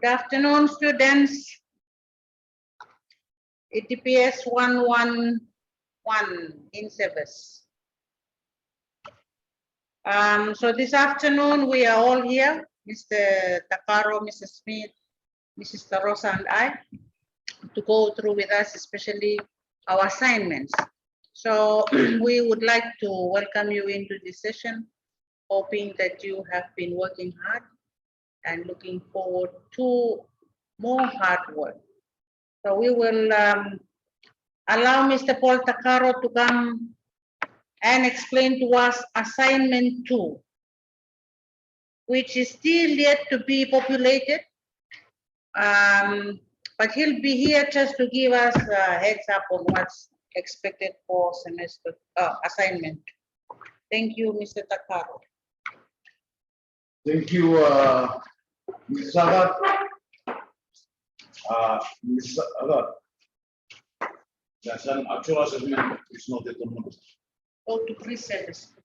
Good afternoon, students. EDPS111 Inservice. So this afternoon we are all here, Mr. Takaro, Mrs. Smith, Mrs. Tarosa, and I, to go through with us, especially our assignments. So we would like to welcome you into this session, hoping that you have been working hard and looking forward to more hard work. So we will allow Mr. Paul Takaro to come and explain to us assignment 2, which is still yet to be populated. But he'll be here just to give us a heads up on what's expected for semester assignment. Thank you, Mr. Takaro. Thank you, Mrs. Agar. Mrs. Agar, that's an actual assessment. It's not a tournament. Go to pre-service.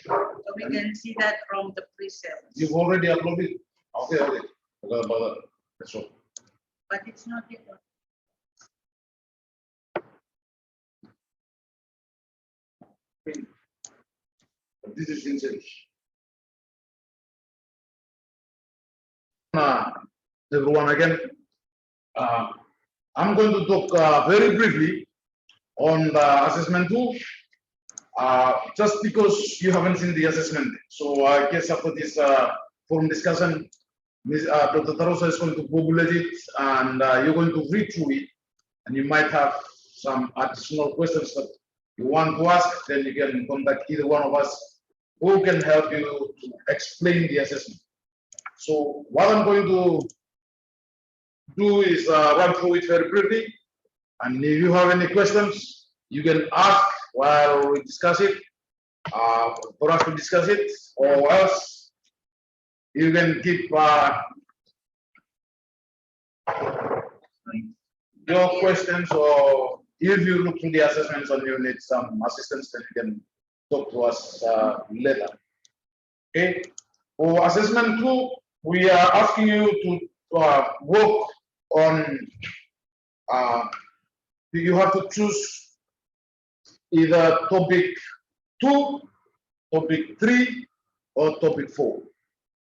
So we can see that from the pre-service. You've already uploaded. Okay. That's all. But it's not yet. This is Inservice. Everyone again. I'm going to talk very briefly on the assessment 2, just because you haven't seen the assessment. So I guess after this forum discussion, Dr. Tarosa is going to populate it, and you're going to read through it, and you might have some additional questions that you want to ask. Then you can contact either one of us who can help you to explain the assessment. So what I'm going to do is run through it very briefly, and if you have any questions, you can ask while we discuss it, for us to discuss it, or else you can keep your questions, or if you look through the assessments and you need some assistance, then you can talk to us later. Okay. For assessment 2, we are asking you to work on, you have to choose either topic 2, topic 3, or topic 4.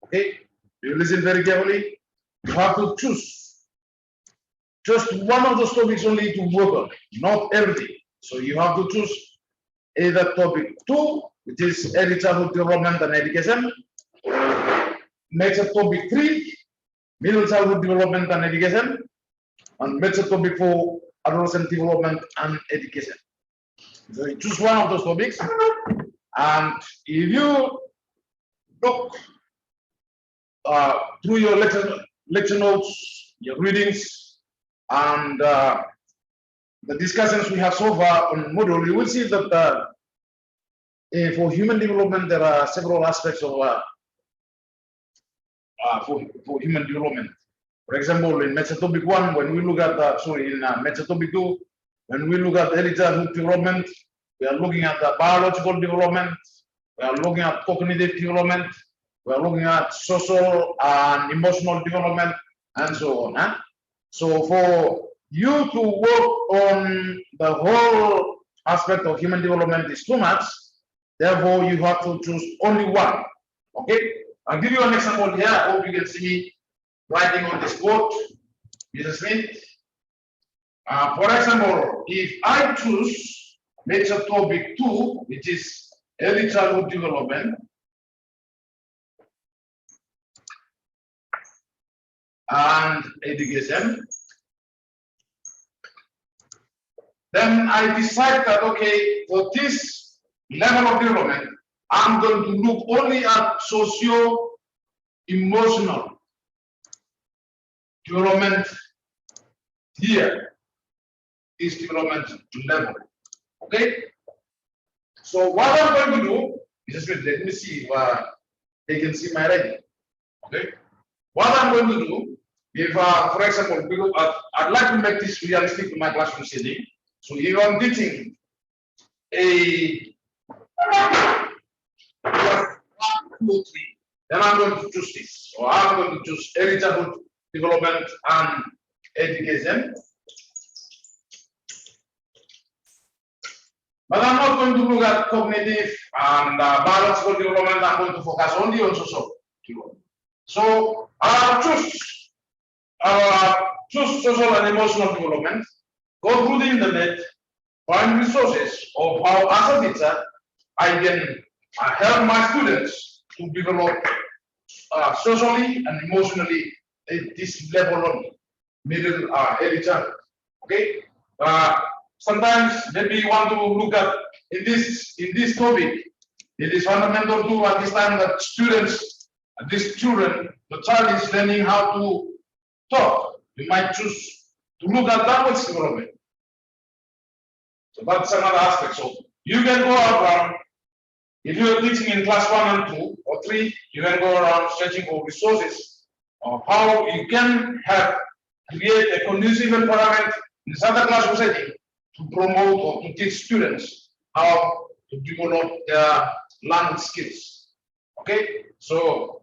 Okay, you listen very carefully. You have to choose just one of those topics only to work on, not everything. So you have to choose either topic 2, which is early childhood development and education. Next topic 3, middle childhood development and education. And next topic 4, adolescent development and education. So you choose one of those topics, and if you look through your lecture notes, your readings, and the discussions we have so far on module, you will see that for human development, there are several aspects of for human development. For example, in Meta topic 1, when we look at in Meta topic 2, when we look at early childhood development, we are looking at the biological development, we are looking at cognitive development, we are looking at social and emotional development, and so on. So for you to work on the whole aspect of human development is too much. Therefore, you have to choose only one. Okay? I'll give you an example here. I hope you can see me writing on this board. Mrs. Smith. For example, if I choose nature topic 2, which is early childhood development, and education, then I decide that, okay, for this level of development, I'm going to look only at socio-emotional development here, this development level. Okay? So what I'm going to do is, let me see if they can see my writing. Okay? What I'm going to do, if, for example, because I'd like to make this realistic to my classroom setting. So if I'm teaching a class 1, 2, 3, then I'm going to choose this. So I'm going to choose early childhood development and education. But I'm not going to look at cognitive and biological development. I'm going to focus only on social development. So choose social and emotional development. Go through the internet, find resources of how, as a teacher, I can help my students to develop socially and emotionally at this level of middle early childhood. Okay. Sometimes maybe you want to look at in this topic. It is fundamental to understand that these children, the child is learning how to talk. You might choose to look at language development. So that's another aspect. So you can go around, if you are teaching in class 1 and 2 or 3, you can go around searching for resources of how you can create a conducive environment in such a classroom setting to promote or to teach students how to develop their language skills. Okay, so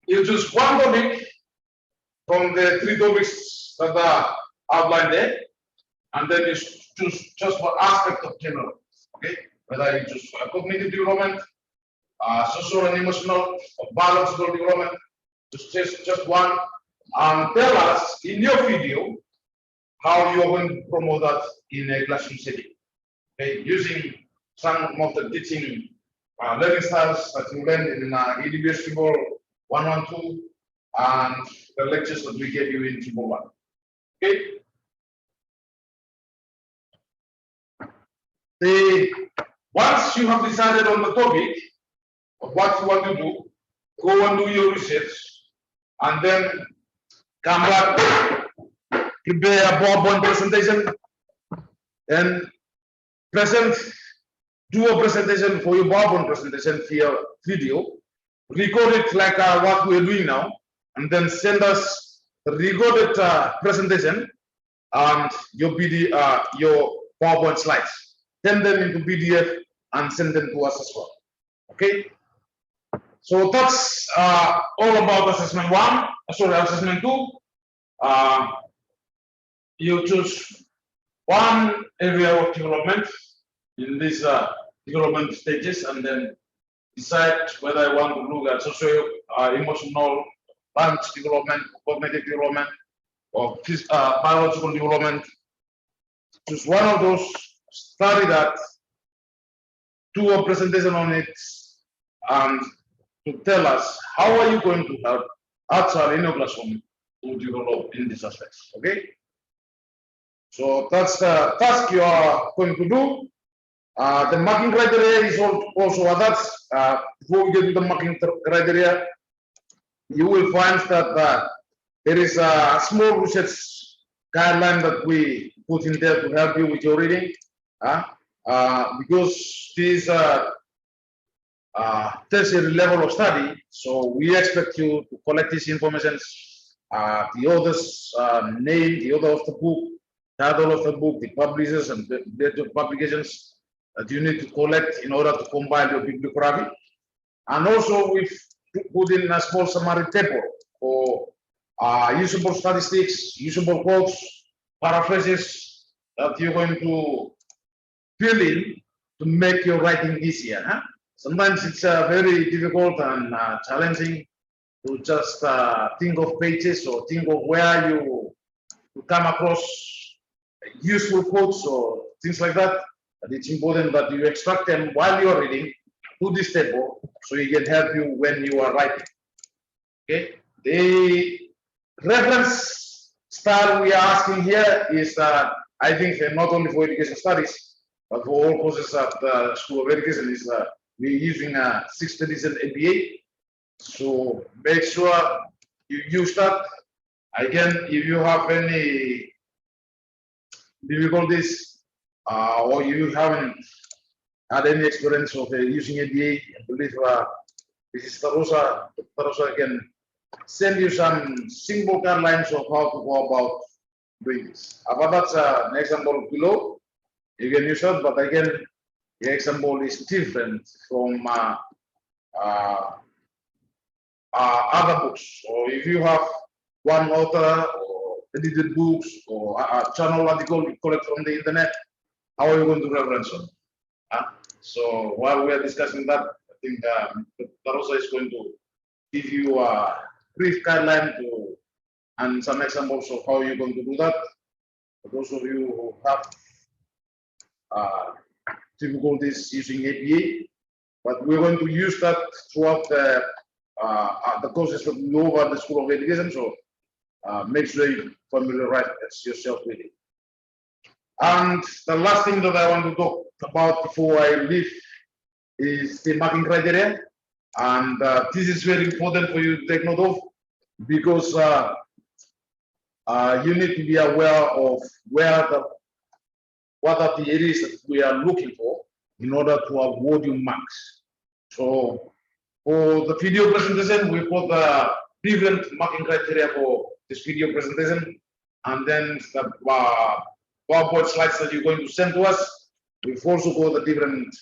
you choose one topic from the 3 topics that are outlined there, and then you choose just one aspect of general. Okay, whether you choose cognitive development, social and emotional, or biological development, just one, and tell us in your video how you are going to promote that in a classroom setting. Okay, using some of the teaching learning styles that you learned in EDPS111E and the lectures that we gave you in 1. Okay. Once you have decided on the topic of what you want to do, go and do your research, and then come back, prepare a PowerPoint presentation, and do a presentation for your PowerPoint presentation via video, record it like what we are doing now, and then send us the recorded presentation and your PowerPoint slides. Send them into PDF and send them to us as well. Okay. So that's all about assessment 1. Sorry, assessment 2. You choose one area of development in these development stages, and then decide whether I want to look at social, emotional, language development, cognitive development, or biological development. Choose one of those, study that, do a presentation on it, and to tell us how are you going to help outside in your classroom to develop in these aspects. Okay. So that's the task you are going to do. The marking criteria is also attached. Before we get to the marking criteria, you will find that there is a small research guideline that we put in there to help you with your reading. Because this tertiary level of study, so we expect you to collect this information, the author's name, the author of the book, title of the book, the publishers and the date of publications that you need to collect in order to compile your bibliography. And also we've put in a small summary table for usable statistics, usable quotes, paraphrases that you're going to fill in to make your writing easier. Sometimes it's very difficult and challenging to just think of pages or think of where you come across useful quotes or things like that. But it's important that you extract them while you are reading to this table so it can help you when you are writing. Okay. The reference style we are asking here is, I think, not only for education studies, but for all courses at the School of Education, is we're using a 6th edition APA. So make sure you use that. Again, if you have any difficulties or you haven't had any experience of using APA, I believe this is Dr. Rosa can send you some simple guidelines of how to go about doing this. But that's an example below. You can use that, but again, the example is different from other books. So if you have one author or edited books or a channel article you collect from the internet, how are you going to reference them? So while we are discussing that, I think Tarosa is going to give you a brief guideline and some examples of how you're going to do that. For those of you who have difficulties using APA, but we're going to use that throughout the courses that we go over the School of Education. So make sure you familiarize yourself with it. And the last thing that I want to talk about before I leave is the marking criteria. And this is very important for you to take note of, because you need to be aware of what are the areas that we are looking for in order to award you marks. So for the video presentation, we put the different marking criteria for this video presentation, and then the PowerPoint slides that you're going to send to us, we've also got the different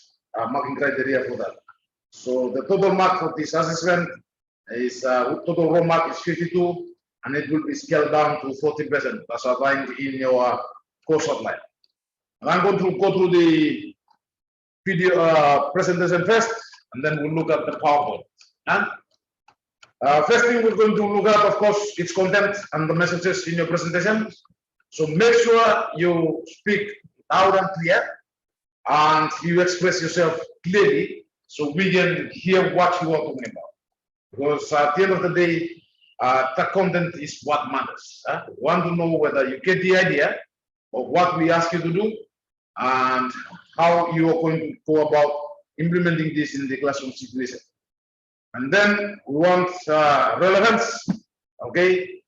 marking criteria for that. So the total mark for this assessment is total raw mark is 52, and it will be scaled down to 40%, as outlined in your course outline. And I'm going to go through the video presentation first, and then we'll look at the PowerPoint. And first thing we're going to look at, of course, its content and the messages in your presentation. So make sure you speak loud and clear, and you express yourself clearly, so we can hear what you are talking about. Because at the end of the day, the content is what matters. We want to know whether you get the idea of what we ask you to do and how you are going to go about implementing this in the classroom situation. And then we want relevance. Okay,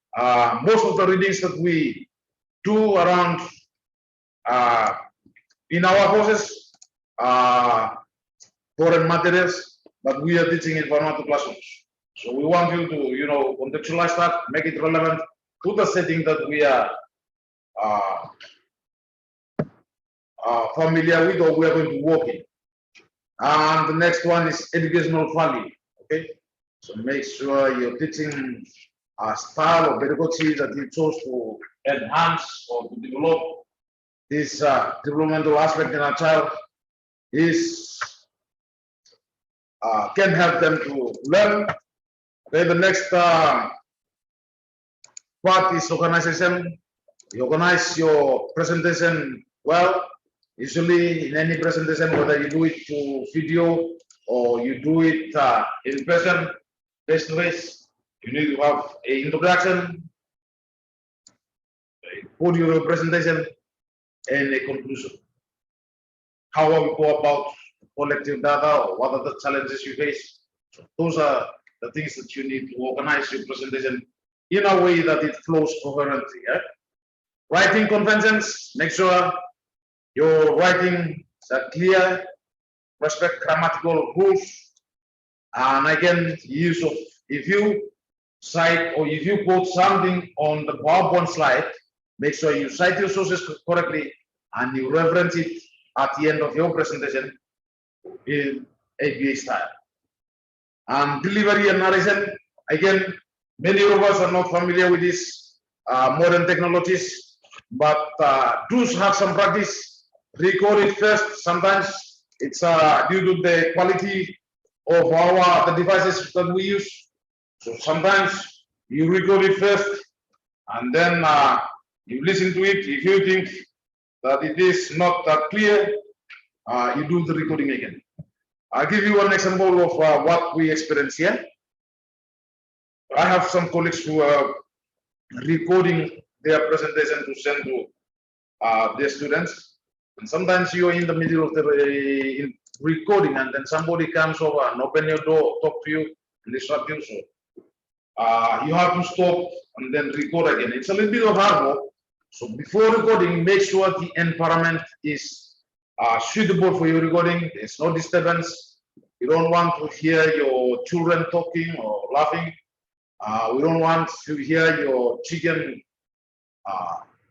most of the readings that we do around in our courses foreign materials, but we are teaching in Vanuatu classrooms. So we want you to, contextualize that, make it relevant to the setting that we are familiar with or we are going to work in. And the next one is educational value. Okay, so make sure you're teaching a style or pedagogy that you chose to enhance or to develop this developmental aspect in a child can help them to learn. Okay, the next part is organization. You organize your presentation well. Usually in any presentation, whether you do it through video or you do it in person, face to face, you need to have an introduction, a body of your presentation, and a conclusion. How will we go about collecting data, or what are the challenges you face? So those are the things that you need to organize your presentation in a way that it flows coherently. Writing conventions, make sure your writing is clear, respect grammatical rules, and again, use of, if you cite or if you quote something on the PowerPoint slide, make sure you cite your sources correctly and you reference it at the end of your presentation in APA style. And delivery and narration, again, many of us are not familiar with these modern technologies, but do have some practice. Record it first. Sometimes it's due to the quality of the devices that we use. So sometimes you record it first and then you listen to it. If you think that it is not that clear, you do the recording again. I'll give you one example of what we experience here. I have some colleagues who are recording their presentation to send to their students. And sometimes you're in the middle of the recording and then somebody comes over and open your door, talk to you and disrupt you. So you have to stop and then record again. It's a little bit of hard work. So before recording, make sure the environment is suitable for your recording. There's no disturbance. You don't want to hear your children talking or laughing. We don't want to hear your chicken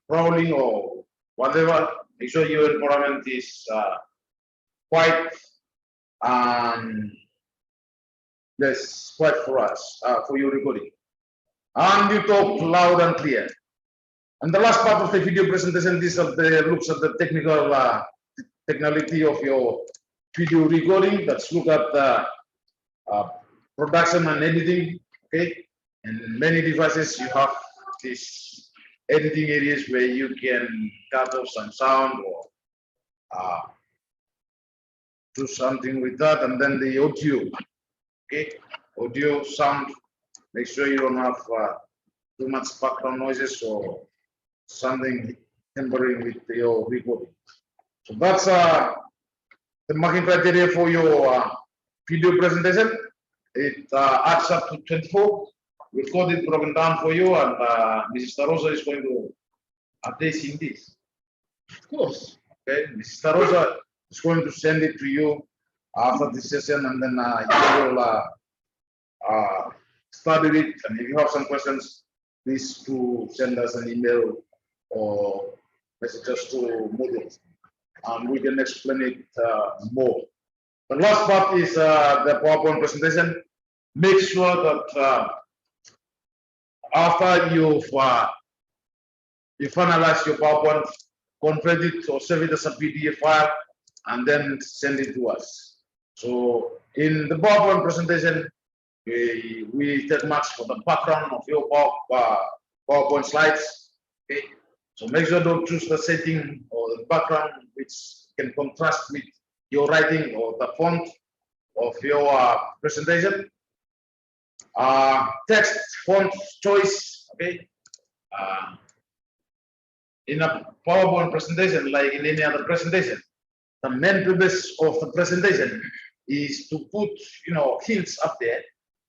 prowling or whatever. Make sure your environment is quiet and Yes, quite for us, for your recording. And you talk loud and clear. And the last part of the video presentation, this looks at the technical technicality of your video recording. Let's look at the production and editing. Okay, and many devices you have these editing areas where you can cut off some sound or do something with that, and then the audio. Okay, audio sound. Make sure you don't have too much background noises or something tempering with your recording. So that's the marking criteria for your video presentation. It adds up to 24. We've got it broken down for you, and Mrs. Tarosa is going to update in this. Of course. Okay, Mrs. Tarosa is going to send it to you after this session, and then you will study it. And if you have some questions, please to send us an email or message us to Moodle, and we can explain it more. The last part is the PowerPoint presentation. Make sure that after you finalize your PowerPoint, convert it or save it as a PDF file, and then send it to us. So in the PowerPoint presentation, we take much for the background of your PowerPoint slides. Okay, so make sure don't choose the setting or the background which can contrast with your writing or the font of your presentation. Text font choice. Okay, in a PowerPoint presentation, like in any other presentation, the main purpose of the presentation is to put hints up there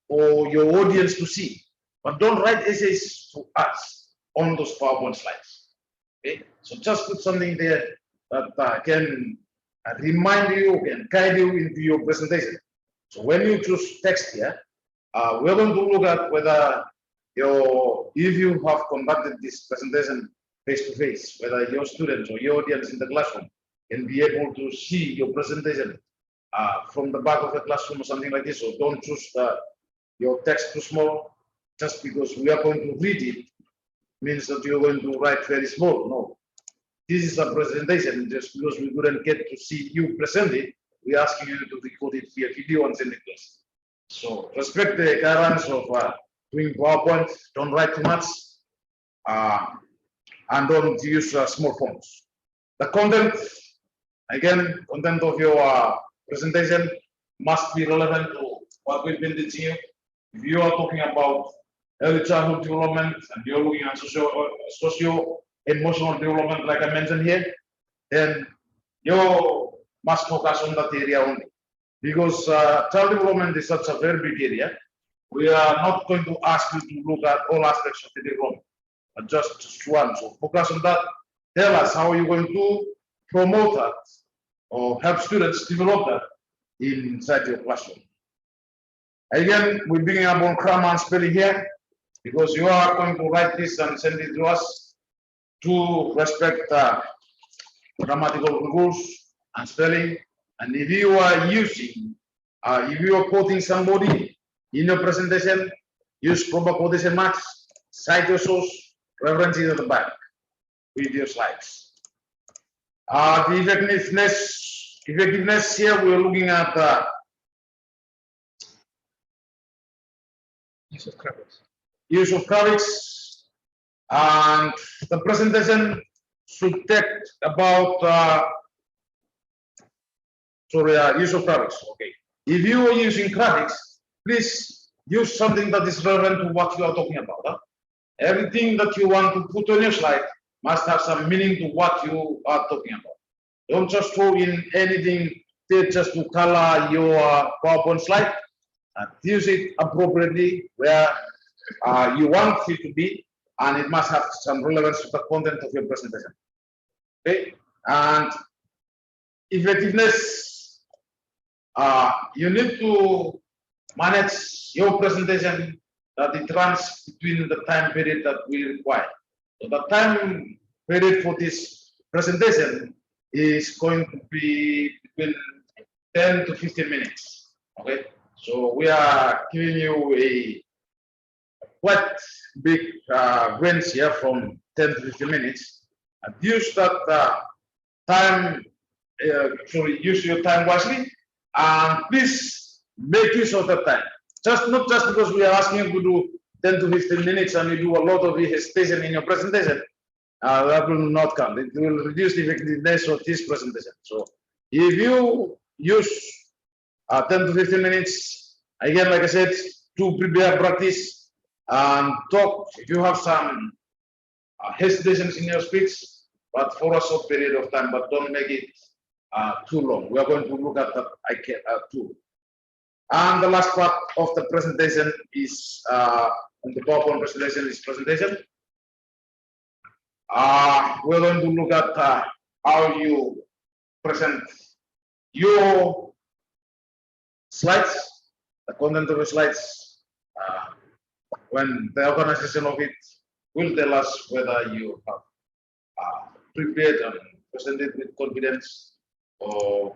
for your audience to see, but don't write essays to us on those PowerPoint slides. Okay, so just put something there that can remind you, can guide you into your presentation. So when you choose text here, we're going to look at whether if you have conducted this presentation face to face, whether your students or your audience in the classroom can be able to see your presentation from the back of the classroom or something like this. So don't choose your text too small just because we are going to read it means that you're going to write very small. No, this is a presentation. Just because we couldn't get to see you present it, we're asking you to record it via video and send it to us. So respect the guidelines of doing PowerPoint. Don't write too much, and don't use small fonts. The content, again, content of your presentation must be relevant to what we've been teaching you. If you are talking about early childhood development and you're looking at socio-emotional development, like I mentioned here, then you must focus on that area only. Because child development is such a very big area, we are not going to ask you to look at all aspects of the development, but just one. So focus on that. Tell us how you're going to promote that or help students develop that inside your classroom. Again, we're beginning up on grammar and spelling here because you are going to write this and send it to us to respect grammatical rules and spelling. And if you are using, if you are quoting somebody in your presentation, use proper quotation marks, cite your source, references at the back with your slides. The effectiveness here, we are looking at use of graphics, and the presentation should take about use of graphics. Okay, if you are using graphics, please use something that is relevant to what you are talking about. Everything that you want to put on your slide must have some meaning to what you are talking about. Don't just throw in anything there just to color your PowerPoint slide. Use it appropriately where you want it to be, and it must have some relevance to the content of your presentation. Okay, and effectiveness, you need to manage your presentation that it runs between the time period that we require. So the time period for this presentation is going to be between 10 to 15 minutes. Okay, So we are giving you a quite big range here from 10 to 15 minutes. And use that time, use your time wisely, and please make use of that time. Not just because we are asking you to do 10 to 15 minutes and you do a lot of hesitation in your presentation, that will not count. It will reduce the effectiveness of this presentation. So if you use 10 to 15 minutes, again, like I said, to prepare, practice, and talk, if you have some hesitations in your speech, but for a short period of time, but don't make it too long. We are going to look at that tool. And the last part of the presentation is, the PowerPoint presentation is presentation. We're going to look at how you present your slides, the content of the slides, when the organization of it will tell us whether you have prepared and presented with confidence, or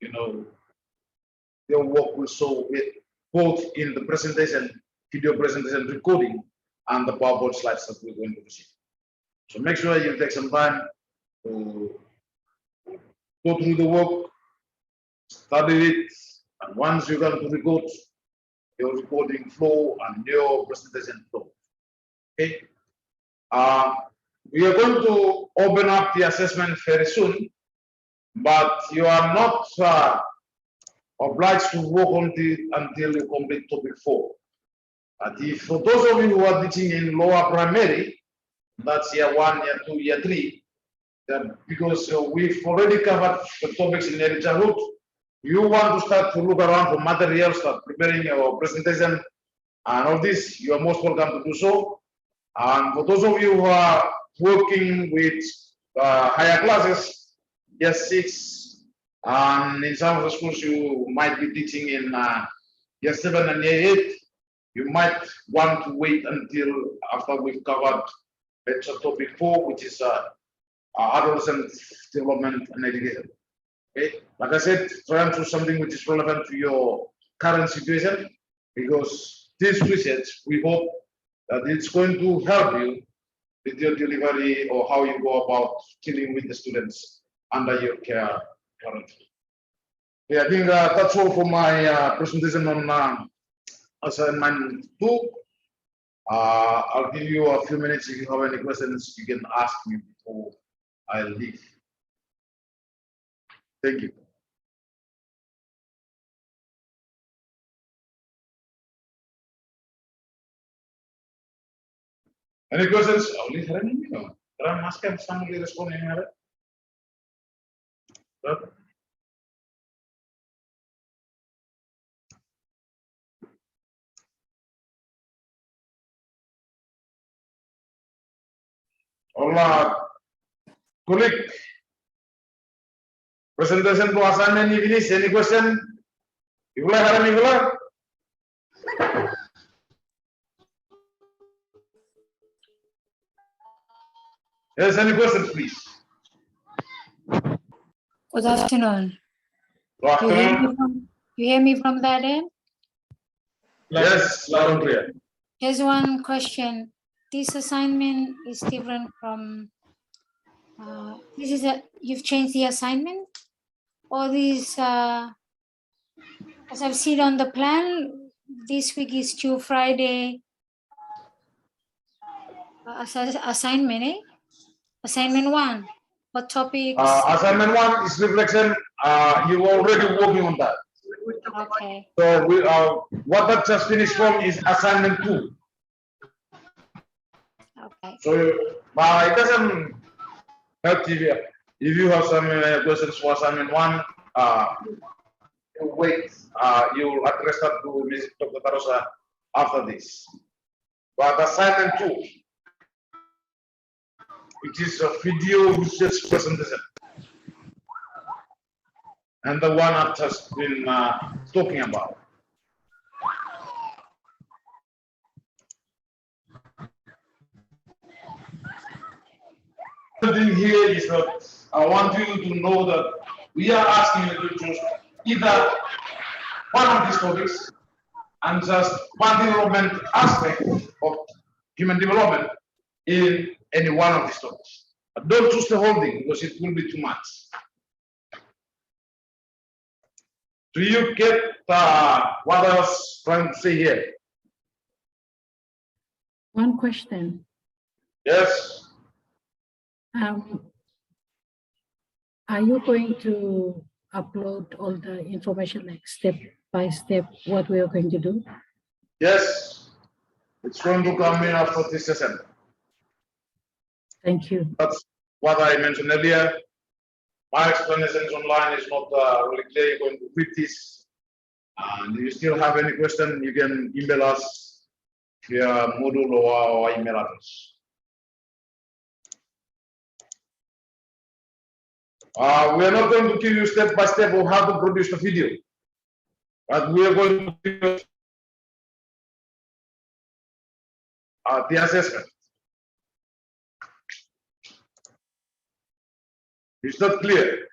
your work will show it both in the presentation, video presentation recording, and the PowerPoint slides that we're going to receive. So make sure you take some time to go through the work, study it, and once you're going to record, your recording flow and your presentation flow. Okay. We are going to open up the assessment very soon, but you are not obliged to work on it until you complete topic 4. But if for those of you who are teaching in lower primary, that's year 1, year 2, year 3, then because we've already covered the topics in early childhood, you want to start to look around for materials, start preparing your presentation and all this, you are most welcome to do so. And for those of you who are working with higher classes, year 6, and in some of the schools you might be teaching in year 7 and year 8, you might want to wait until after we've covered topic 4, which is adolescent development and education. Okay, like I said, try and choose something which is relevant to your current situation, because this research, we hope that it's going to help you with your delivery or how you go about dealing with the students under your care currently. Yeah, I think that's all for my presentation on assignment 2. I'll give you a few minutes. If you have any questions, you can ask me before I leave. Thank you. Any questions? Orang maskan sama direspon yang ada. Hola, colleague. Presentation to assignment ini finish. Any question? Nicola, ada Nicola? Yes, any questions, please? Good afternoon. Good afternoon. You hear me from that end? Yes, loud and clear. Here's one question. This assignment is different from, you've changed the assignment? Or this, as I've seen on the plan, this week is due Friday assignment, eh? Assignment 1. What topics? Assignment 1 is reflection. You're already working on that. Okay. So we what that just finished from is assignment 2. Okay. So it doesn't help you if you have some questions for assignment 1. Wait. You'll address that to Ms. Dr. Tarosa after this. But assignment 2, which is a video research presentation, and the one I've just been talking about. The thing here is that I want you to know that we are asking you to choose either one of these topics and just one development aspect of human development in any one of these topics. But don't choose the whole thing because it will be too much. Do you get what I was trying to say here? One question. Yes. Are you going to upload all the information like step by step what we are going to do? Yes. It's going to come in after this session. Thank you. That's what I mentioned earlier. My explanations online is not really clear. You're going to read this. And if you still have any question, you can email us via Moodle or our email address. We are not going to give you step by step of how to produce the video, but we are going to give you the assessment. It's not clear.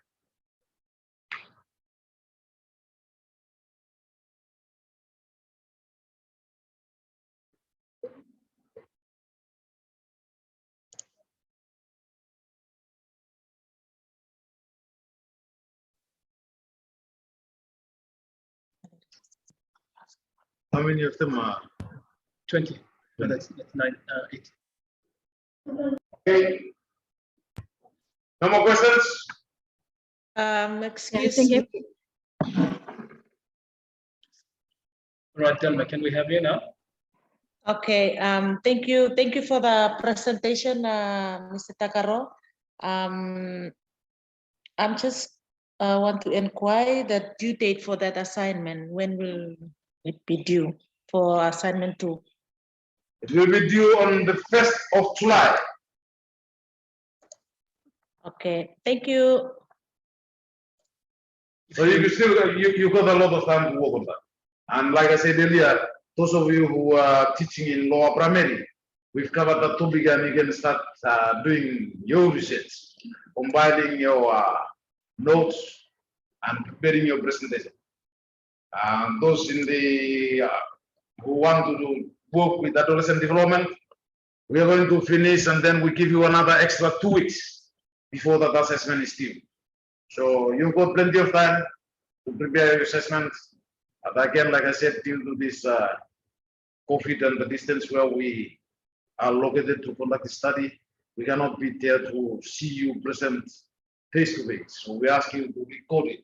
How many of them are? 20. No, that's 9, 8. Okay. No more questions? Yes, Excuse thank me. you. Right, Delma, can we have you now? Okay, thank you. Thank you for the presentation, Mr. Takaro. I'm just want to inquire the due date for that assignment. When will it be due for assignment 2? It will be due on the 1st of July. Okay, thank you. So you still you got a lot of time to work on that. And like I said earlier, those of you who are teaching in lower primary, we've covered that topic and you can start doing your research, compiling your notes and preparing your presentation. Those in the who want to work with adolescent development, we are going to finish and then we give you another extra 2 weeks before that assessment is due. So you've got plenty of time to prepare your assessment. But again, like I said, due to this COVID and the distance where we are located to conduct the study, we cannot be there to see you present face to face. So we ask you to record it.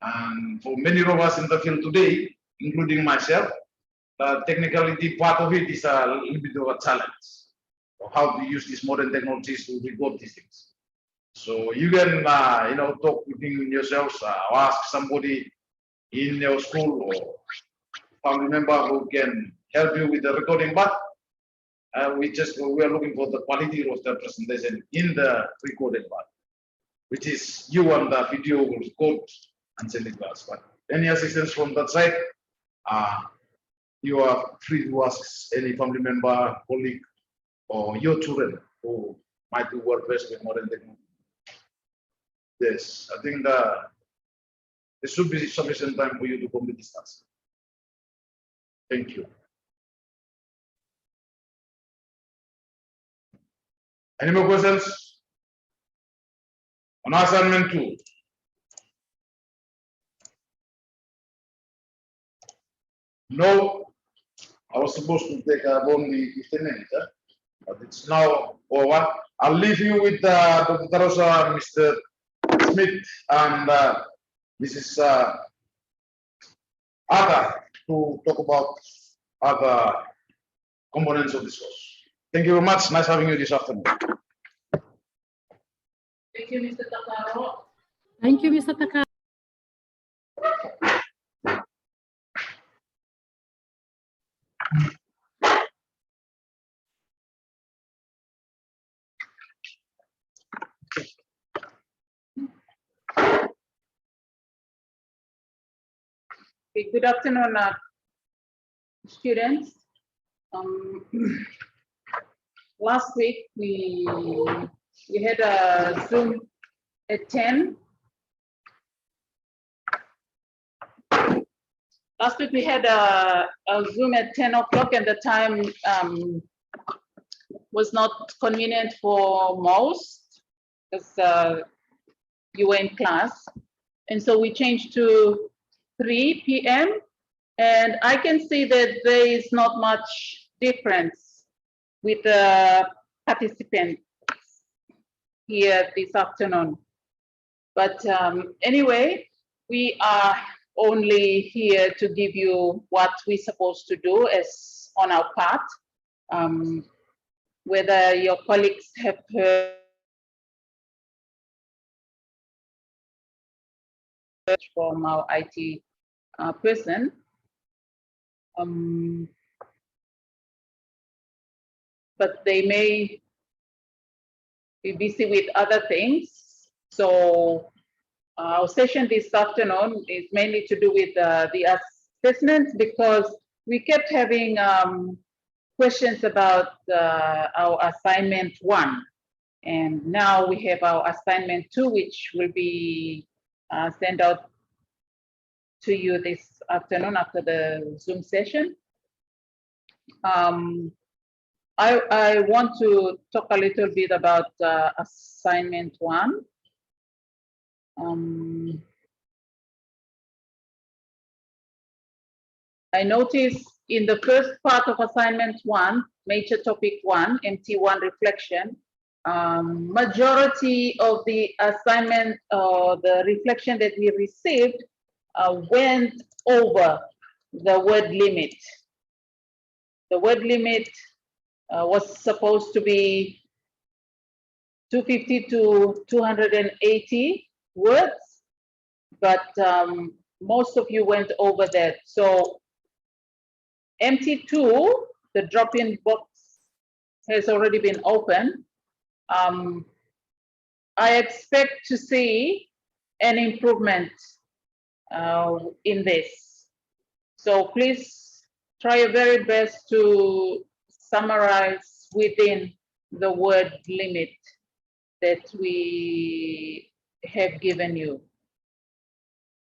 And for many of us in the field today, including myself, the technicality part of it is a little bit of a challenge of how to use these modern technologies to record these things. So you can, talk within yourselves, or ask somebody in your school or family member who can help you with the recording. But we are looking for the quality of the presentation in the recorded part, which is you and the video will record and send it to us. But any assistance from that side, you are free to ask any family member, colleague, or your children who might do work best with modern technology. Yes, I think there should be sufficient time for you to complete this task. Thank you. Any more questions? On assignment 2. No, I was supposed to take only 15 minutes, but it's now over. I'll leave you with Dr. Tarosa, Mr. Smith, and Mrs. Ada to talk about other components of this course. Thank you very much. Nice having you this afternoon. Thank you, Mr. Takaro. Thank you, Mr. Takaro. Okay, good afternoon, students. Last week we had a Zoom at 10. Last week we had a Zoom at 10 o'clock and the time was not convenient for most because you were in class. And so we changed to 3 p.m. And I can see that there is not much difference with the participants here this afternoon. But anyway, we are only here to give you what we're supposed to do as on our part. Whether your colleagues have heard from our IT person, but they may be busy with other things. So our session this afternoon is mainly to do with the assessments because we kept having questions about our assignment 1. And now we have our assignment 2, which will be sent out to you this afternoon after the Zoom session. I want to talk a little bit about assignment 1. I noticed in the first part of assignment 1, major topic 1, MT1 reflection, majority of the assignment or the reflection that we received went over the word limit. The word limit was supposed to be 250 to 280 words, but most of you went over that. So MT2, the drop-in box has already been opened. I expect to see an improvement in this. So please try your very best to summarize within the word limit that we have given you,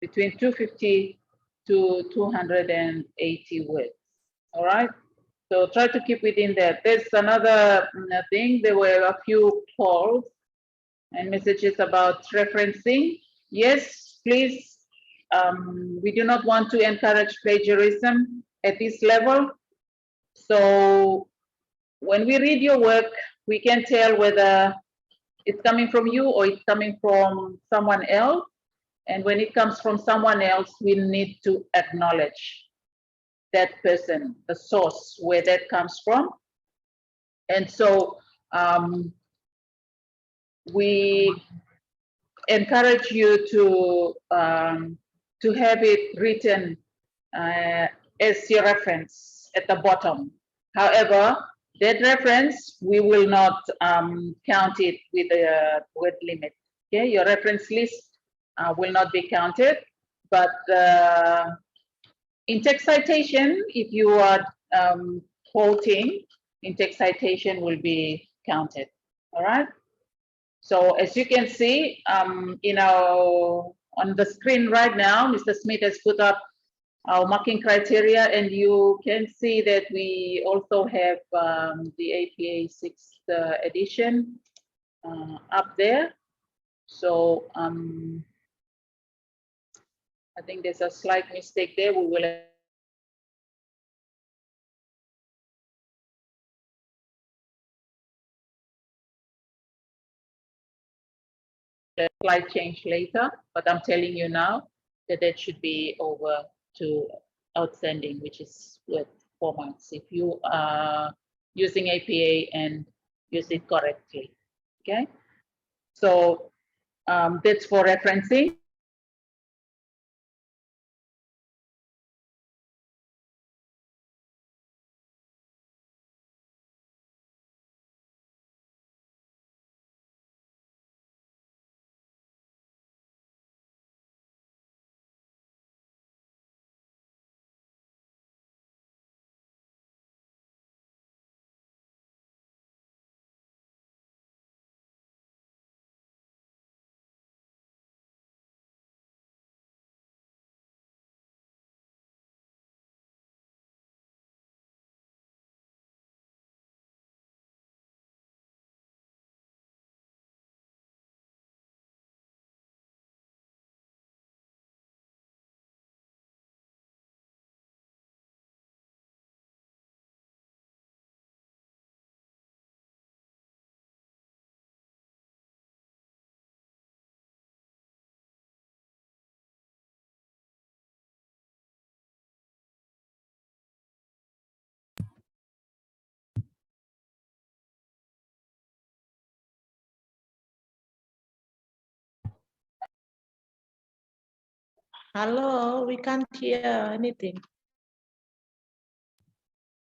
between 250 to 280 words. All right, so try to keep within that. There's another thing. There were a few calls and messages about referencing. Yes, please. We do not want to encourage plagiarism at this level. So when we read your work, we can tell whether it's coming from you or it's coming from someone else. And when it comes from someone else, we need to acknowledge that person, the source where that comes from. And so we encourage you to have it written as your reference at the bottom. However, that reference, we will not count it with the word limit. Okay, your reference list will not be counted, but in text citation, if you are quoting, in text citation will be counted. All right. So as you can see, in our on the screen right now, Mr. Smith has put up our marking criteria, and you can see that we also have the APA 6th edition up there. So I think there's a slight mistake there. We will slight change later, but I'm telling you now that that should be over to outstanding, which is worth 4 months if you are using APA and use it correctly. Okay, so that's for referencing. Hello, we can't hear anything.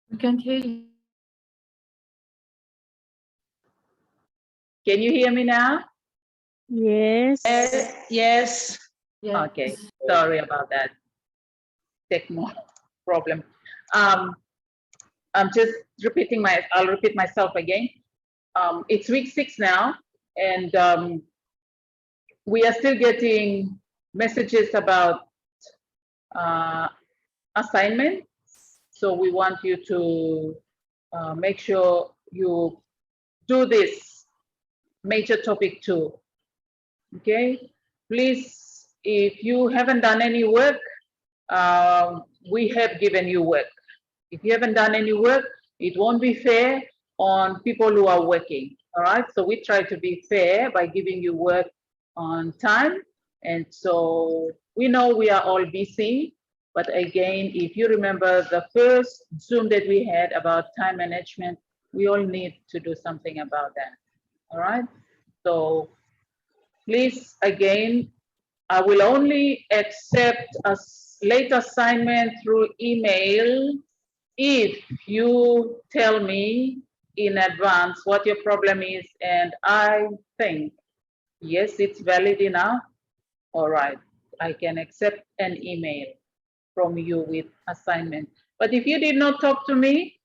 We can't hear you. Can you hear me now? Yes. Yes. Yes. Okay, sorry about that. Techno problem. I'm just I'll repeat myself again. It's week 6 now, and we are still getting messages about assignments. So we want you to make sure you do this major topic 2. Okay, please, if you haven't done any work, we have given you work. If you haven't done any work, it won't be fair on people who are working. All right, so we try to be fair by giving you work on time. And so we know we are all busy, but again, if you remember the first Zoom that we had about time management, we all need to do something about that. All right, so please, again, I will only accept a late assignment through email if you tell me in advance what your problem is, and I think, yes, it's valid enough. All right, I can accept an email from you with assignment. But if you did not talk to me,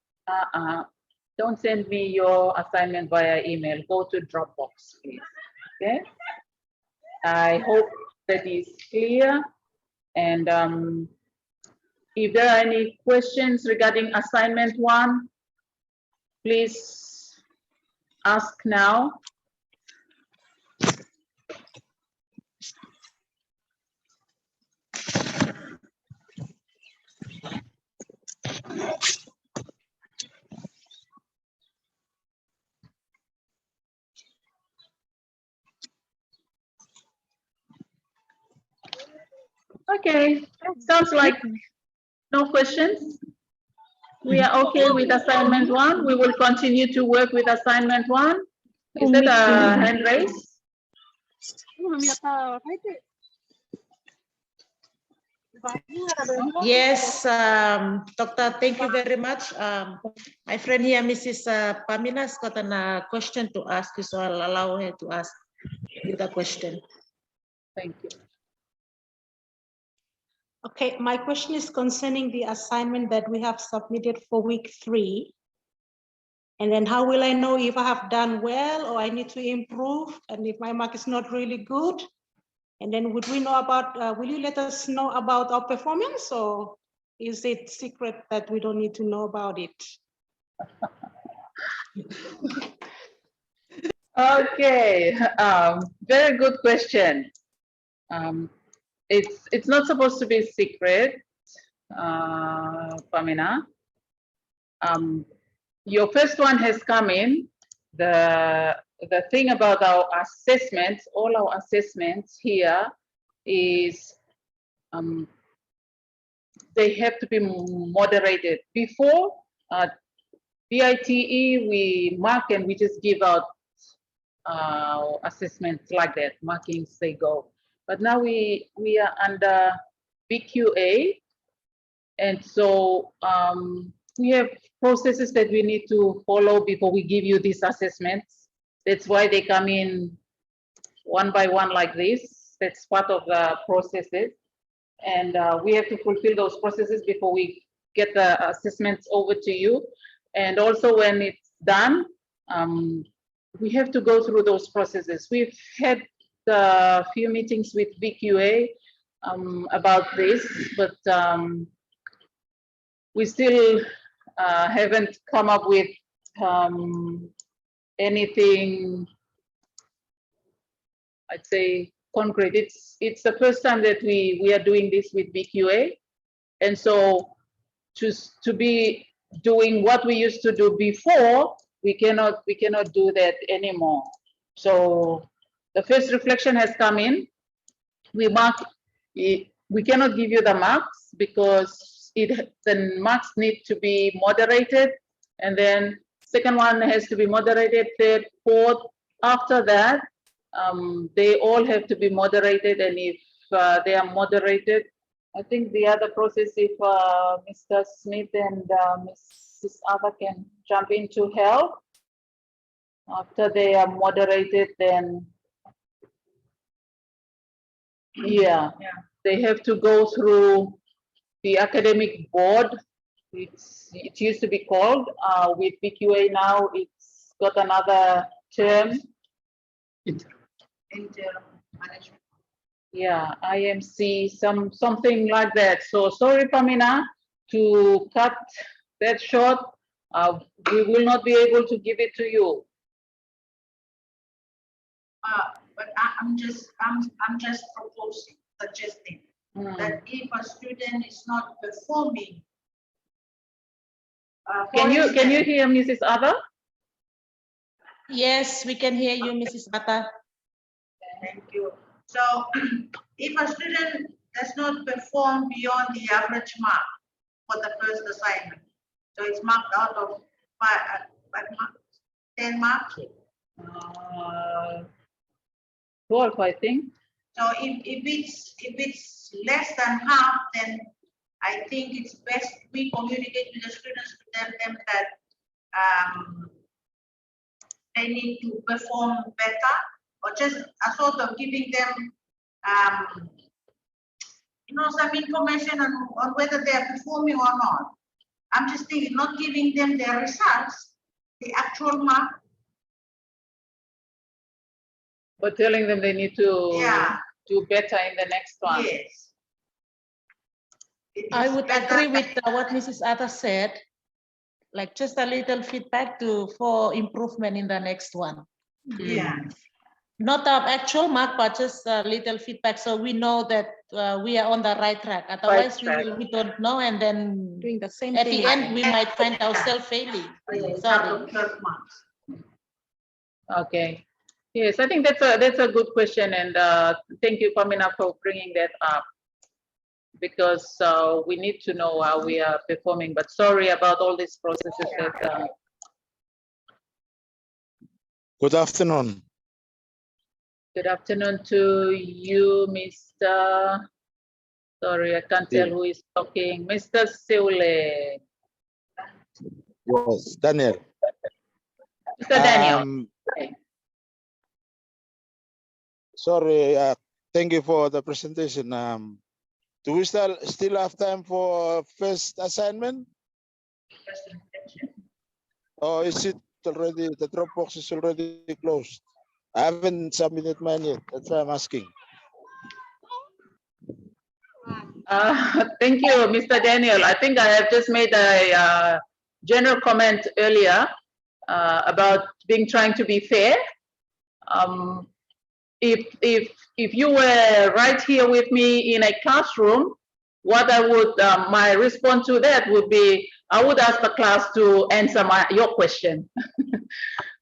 don't send me your assignment via email. Go to Dropbox, please. Okay. I hope that is clear. And if there are any questions regarding assignment 1, please ask now. Okay, sounds like no questions. We are okay with assignment 1. We will continue to work with assignment 1. Is that a hand raise? Yes, Doctor, thank you very much. My friend here, Mrs. Pamina, has got a question to ask you, so I'll allow her to ask you the question. Thank you. Okay, my question is concerning the assignment that we have submitted for week 3. And then how will I know if I have done well or I need to improve, and if my mark is not really good? And then would we know about, will you let us know about our performance, or is it secret that we don't need to know about it? Okay, very good question. It's not supposed to be secret, Pamina. Your first one has come in. The thing about our assessments, all our assessments here is they have to be moderated. Before BITE, we mark and we just give out assessments like that, markings, they go. But now we are under BQA, and so we have processes that we need to follow before we give you these assessments. That's why they come in one by one like this. That's part of the processes. And we have to fulfill those processes before we get the assessments over to you. And also when it's done, we have to go through those processes. We've had a few meetings with BQA about this, but we still haven't come up with anything, I'd say, concrete. It's the first time that we are doing this with BQA, and so to be doing what we used to do before, we cannot do that anymore. So the first reflection has come in. We mark it. We cannot give you the marks because the marks need to be moderated, and then second one has to be moderated, third, fourth. After that, they all have to be moderated, and if they are moderated. I think the other process, if Mr. Smith and Mrs. Ava can jump in to help. After they are moderated, then yeah, they have to go through the academic board. It used to be called with PQA now. It's got another term. Interim management. Yeah, IMC, something like that. So sorry, Pamina, to cut that short. We will not be able to give it to you. But I'm just proposing, suggesting that if a student is not performing. Can you hear Mrs. Ada? Yes, we can hear you, Mrs. Ata. Thank you. So if a student does not perform beyond the average mark for the first assignment, so it's marked out of 10 marks. 12, I think. So if it's less than half, then I think it's best we communicate with the students to tell them that they need to perform better, or just a sort of giving them some information on whether they are performing or not. I'm just thinking, not giving them their results, the actual mark. But telling them they need to do better in the next one. Yes. I would agree with what Mrs. Ata said, like just a little feedback for improvement in the next one. Yeah. Not the actual mark, but just a little feedback so we know that we are on the right track. Otherwise, we don't know, and then Doing the same at thing. the end we might find ourselves failing. Sorry. Okay. Yes, I think that's a good question, and thank you, Pamina, for bringing that up, because we need to know how we are performing. But sorry about all these processes. That, Good afternoon. Good afternoon to you, Mr. Sorry, I can't tell who is talking. Mr. Seule. Yes, Daniel. Mr. Daniel. Sorry, thank you for the presentation. Do we still have time for first assignment? Or is it already, the Dropbox is already closed? I haven't submitted mine yet, that's why I'm asking. Thank you, Mr. Daniel. I think I have just made a general comment earlier about trying to be fair. If you were right here with me in a classroom, what I would, my response to that would be, I would ask the class to answer your question.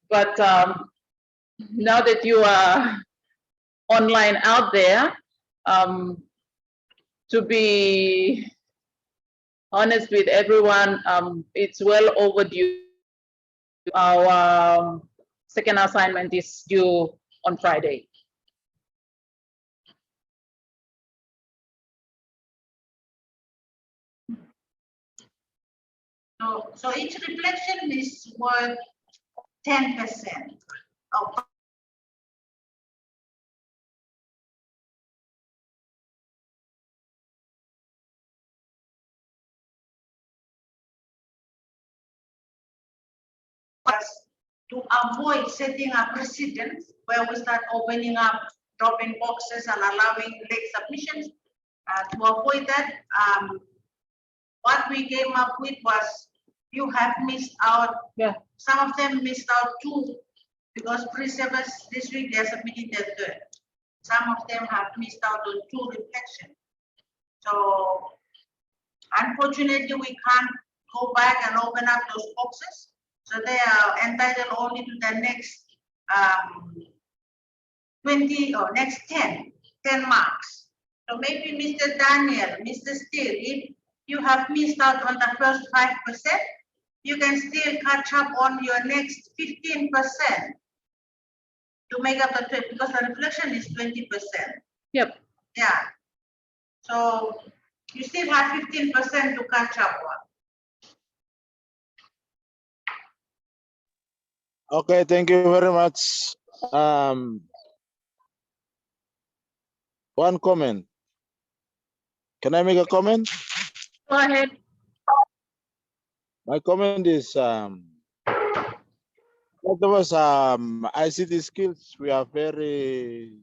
But now that you are online out there, to be honest with everyone, it's well overdue. Our second assignment is due on Friday. So each reflection is worth 10% of to avoid setting a precedent where we start opening up drop-in boxes and allowing late submissions. To avoid that, what we came up with was you have missed out. Yeah. Some of them missed out too, because pre-service this week they are submitting their third. Some of them have missed out on 2 reflections. So unfortunately, we can't go back and open up those boxes. So they are entitled only to the next 20 or next 10 marks. So maybe Mr. Daniel, Mr. Steele, if you have missed out on the first 5%, you can still catch up on your next 15% to make up the 20, because the reflection is 20%. Yep. Yeah. So you still have 15% to catch up on. Okay, thank you very much. One comment. Can I make a comment? Go ahead. My comment is most of us ICT skills, we are very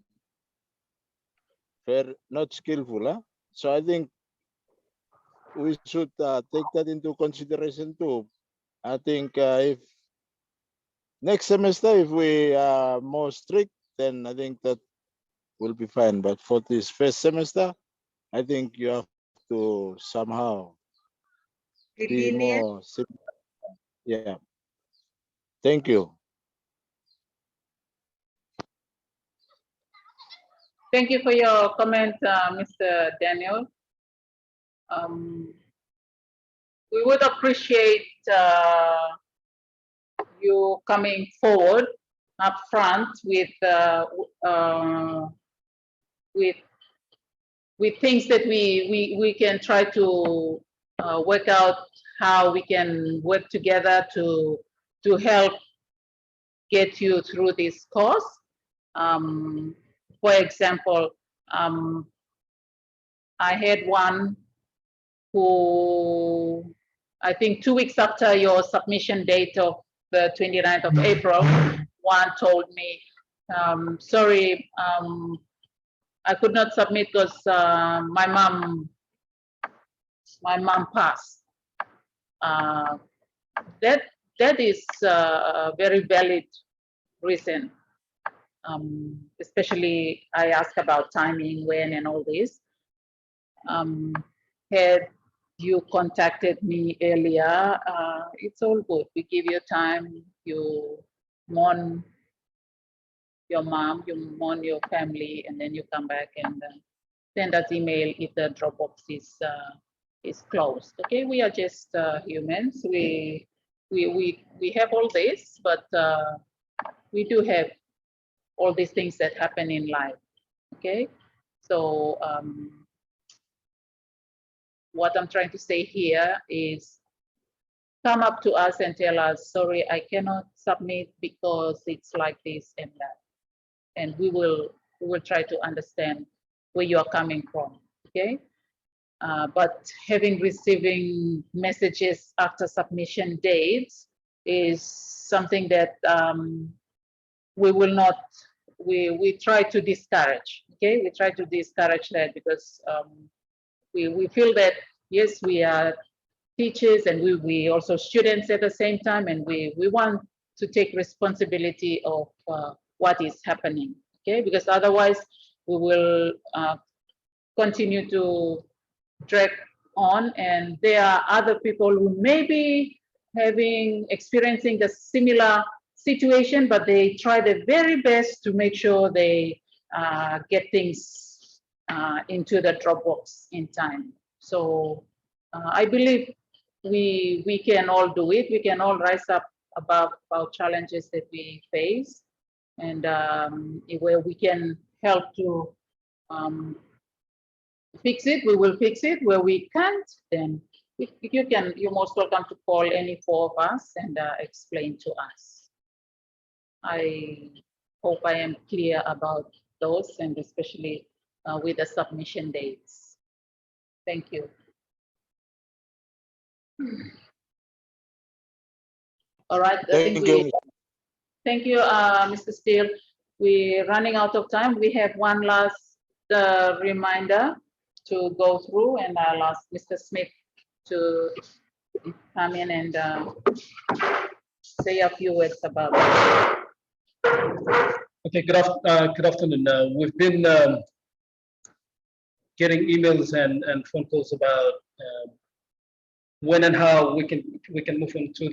not skillful, huh? So I think we should take that into consideration too. I think if next semester, if we are more strict, then I think that will be fine. But for this first semester, I think you have to somehow be more simple. Yeah. Thank you. Thank you for your comment, Mr. Daniel. We would appreciate you coming forward up front with things that we can try to work out how we can work together to help get you through this course. For example, I had one who, I think 2 weeks after your submission date of the 29th of April, one told me, sorry, I could not submit because my mom passed. That is a very valid reason. Especially I asked about timing, when, and all this. Had you contacted me earlier, it's all good. We give you time, you mourn your mom, you mourn your family, and then you come back and send us email if the Dropbox is closed. Okay, we are just humans. We have all this, but we do have all these things that happen in life. Okay, so what I'm trying to say here is come up to us and tell us, sorry, I cannot submit because it's like this and that. And we will try to understand where you are coming from, okay? But receiving messages after submission dates is something that we will not, we try to discourage, okay? We try to discourage that because we feel that, yes, we are teachers and we also students at the same time, and we want to take responsibility of what is happening, okay? Because otherwise we will continue to drag on, and there are other people who may be experiencing the similar situation, but they try their very best to make sure they get things into the Dropbox in time. So I believe we can all do it. We can all rise up above our challenges that we face, and where we can help to fix it, we will fix it. Where we can't, then you're most welcome to call any four of us and explain to us. I hope I am clear about those, and especially with the submission dates. Thank you. All right. Thank you. Thank you, Mr. Steele. We're running out of time. We have one last reminder to go through, and I'll ask Mr. Smith to come in and say a few words about it. Okay, good afternoon. We've been getting emails and phone calls about when and how we can move onto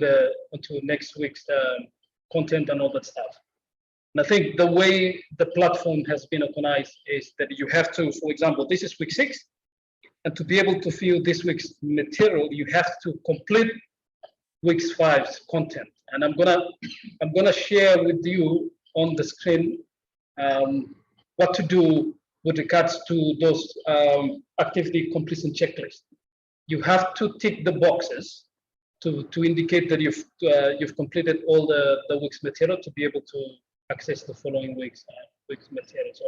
next week's content and all that stuff. And I think the way the platform has been organized is that you have to, for example, this is week 6, and to be able to view this week's material, you have to complete week 5's content. And I'm gonna share with you on the screen what to do with regards to those activity completion checklists. You have to tick the boxes to indicate that you've completed all the week's material to be able to access the following week's material. So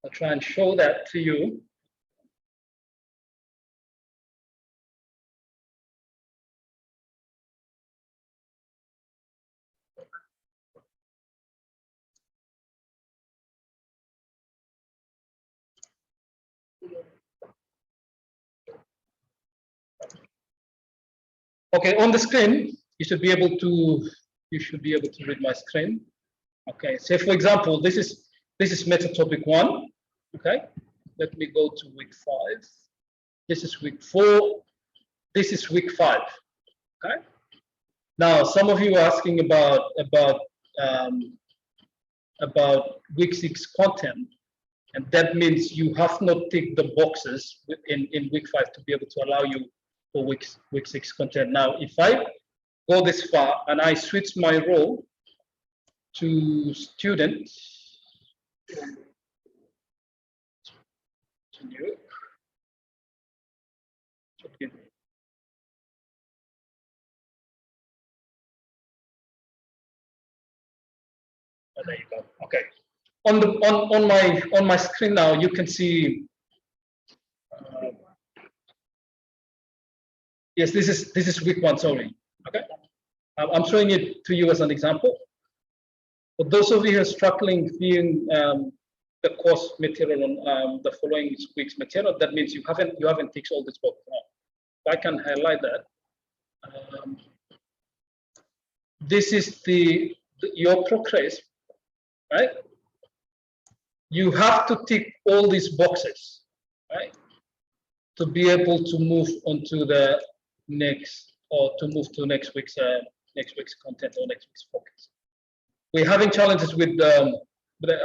I'll try and show that to you. Okay, on the screen, you should be able to read my screen. Okay, say for example, this is meta topic 1. Okay, let me go to week 5. This is week 4. This is week 5. Okay. Now, some of you are asking about week 6 content, and that means you have not ticked the boxes in week 5 to be able to allow you for week 6 content. Now, if I go this far and I switch my role to student, to new, oh, there you go. Okay. On my screen now, you can see. Yes, this is week 1. Sorry. Okay. I'm showing it to you as an example. For those of you who are struggling viewing the course material on the following week's material, that means you haven't ticked all this box. I can highlight that. This is your progress, right? You have to tick all these boxes, right, to be able to move on to the next, or to move to next week's content or next week's focus. We're having challenges with, I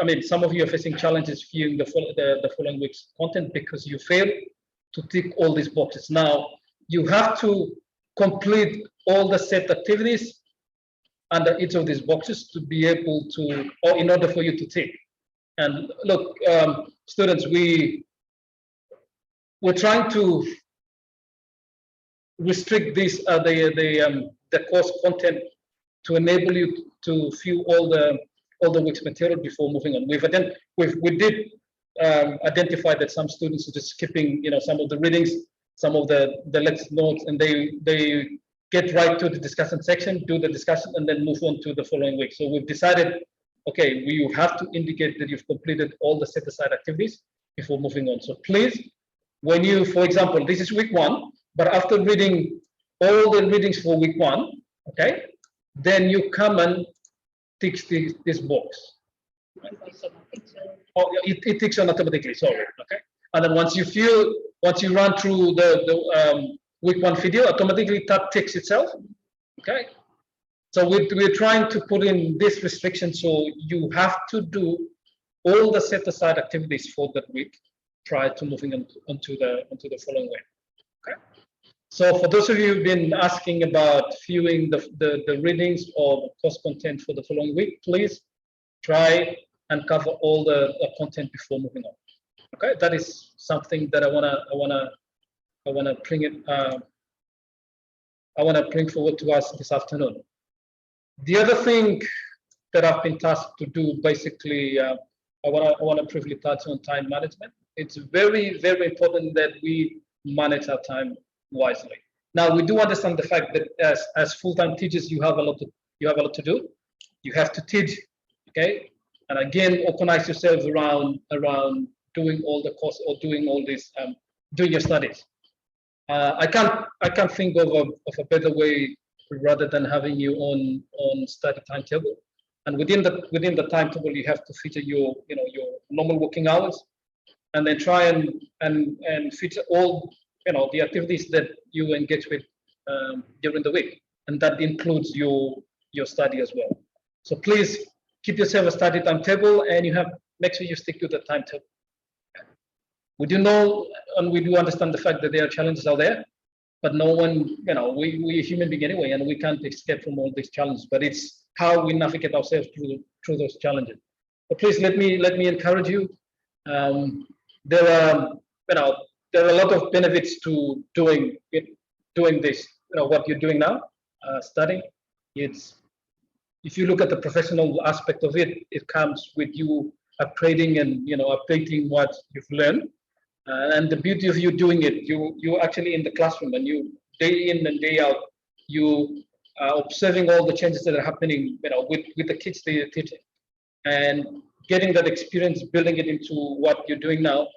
mean, some of you are facing challenges viewing the following week's content because you failed to tick all these boxes. Now, you have to complete all the set activities under each of these boxes to be able to, or in order for you to tick. And look, students, we're trying to restrict this the course content to enable you to view all the week's material before moving on. We did identify that some students are just skipping, some of the readings, some of the lecture notes, and they get right to the discussion section, do the discussion, and then move on to the following week. So we've decided, okay, you have to indicate that you've completed all the set aside activities before moving on. So please, when you, for example, this is week 1, but after reading all the readings for week 1, okay, then you come and tick this box. Oh, it ticks on automatically, sorry, okay. And then once you run through the week 1 video, automatically that ticks itself, okay. So we're trying to put in this restriction, so you have to do all the set aside activities for that week prior to moving onto the following week, okay. So for those of you who've been asking about viewing the readings or course content for the following week, please try and cover all the content before moving on. Okay, that is something that I wanna bring forward to us this afternoon. The other thing that I've been tasked to do, basically, I wanna briefly touch on time management. It's very, very important that we manage our time wisely. Now, we do understand the fact that as full-time teachers, you have a lot to do. You have to teach, okay, and again, organize yourselves around doing all the course or doing all this, doing your studies. I can't think of a better way rather than having you on study timetable. And within the timetable, you have to feature your normal working hours, and then try and feature all the activities that you engage with during the week, and that includes your study as well. So please keep yourself a study timetable, and make sure you stick to the timetable. We do know and we do understand the fact that there are challenges out there, but no one, we're human beings anyway, and we can't escape from all these challenges. But it's how we navigate ourselves through those challenges. But please let me encourage you There are, there are a lot of benefits to doing this. What you're doing now, studying. If you look at the professional aspect of it, it comes with you upgrading and updating what you've learned. And the beauty of you doing it, you actually in the classroom, and you day in and day out, you are observing all the changes that are happening, with the kids that you're teaching, and getting that experience, building it into what you're doing now.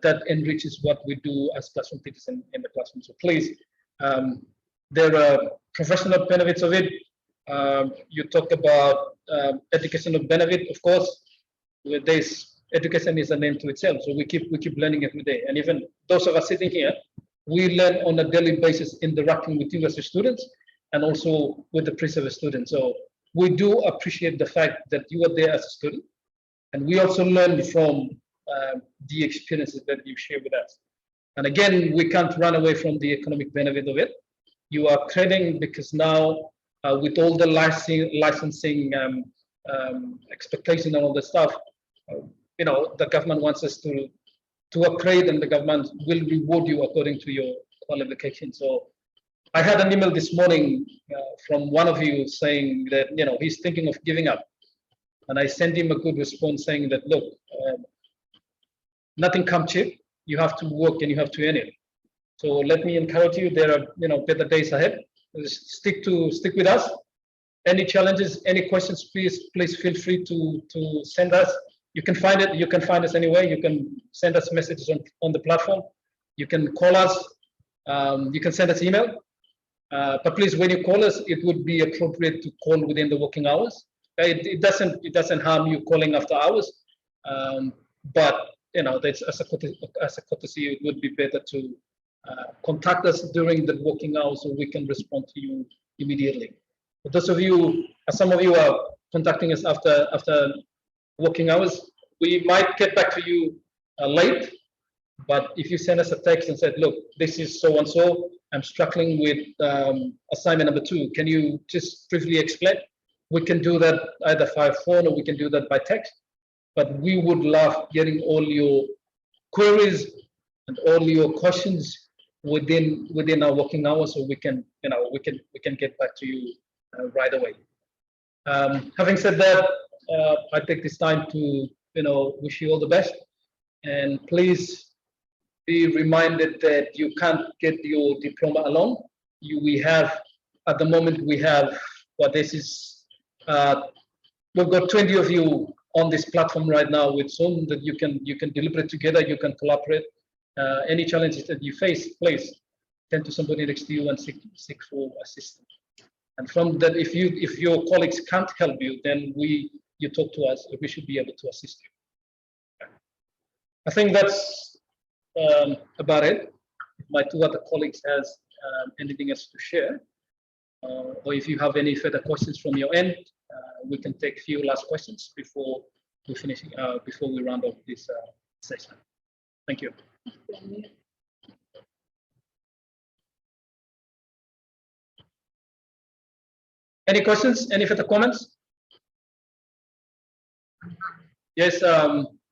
That enriches what we do as classroom teachers in the classroom. So please, there are professional benefits of it. You talk about educational benefit, of course. With this, education is a name to itself, so we keep learning every day. And even those of us sitting here, we learn on a daily basis, interacting with you as students, and also with the pre-service students. So we do appreciate the fact that you are there as a student, and we also learn from the experiences that you share with us. And again, we can't run away from the economic benefit of it. You are creating, because now with all the licensing expectation and all the stuff, the government wants us to upgrade, and the government will reward you according to your qualifications. So I had an email this morning from one of you saying that he's thinking of giving up, and I sent him a good response saying that, look, nothing comes cheap. You have to work and you have to earn it. So let me encourage you. There are better days ahead. Stick with us. Any challenges, any questions, please feel free to send us. You can find it. You can find us anywhere. You can send us messages on the platform. You can call us. You can send us email. But please, when you call us, it would be appropriate to call within the working hours. It doesn't harm you calling after hours. But that's as a courtesy, it would be better to contact us during the working hours so we can respond to you immediately. For those of you, some of you are contacting us after working hours, we might get back to you late, but if you send us a text and said, look, this is so and so, I'm struggling with assignment number 2, can you just briefly explain? We can do that either via phone, or we can do that by text, but we would love getting all your queries and all your questions within our working hours, so we can get back to you right away. Having said that, I take this time to wish you all the best, and please be reminded that you can't get your diploma alone. We have, at the moment, we have we've got 20 of you on this platform right now with Zoom that you can deliberate together, you can collaborate. Any challenges that you face, please turn to somebody next to you and seek for assistance. And from that, if your colleagues can't help you, then you talk to us. We should be able to assist you. I think that's about it. If my 2 other colleagues has anything else to share, or if you have any further questions from your end, we can take a few last questions before we finish, before we round off this session. Thank you. Any questions? Any further comments? Yes,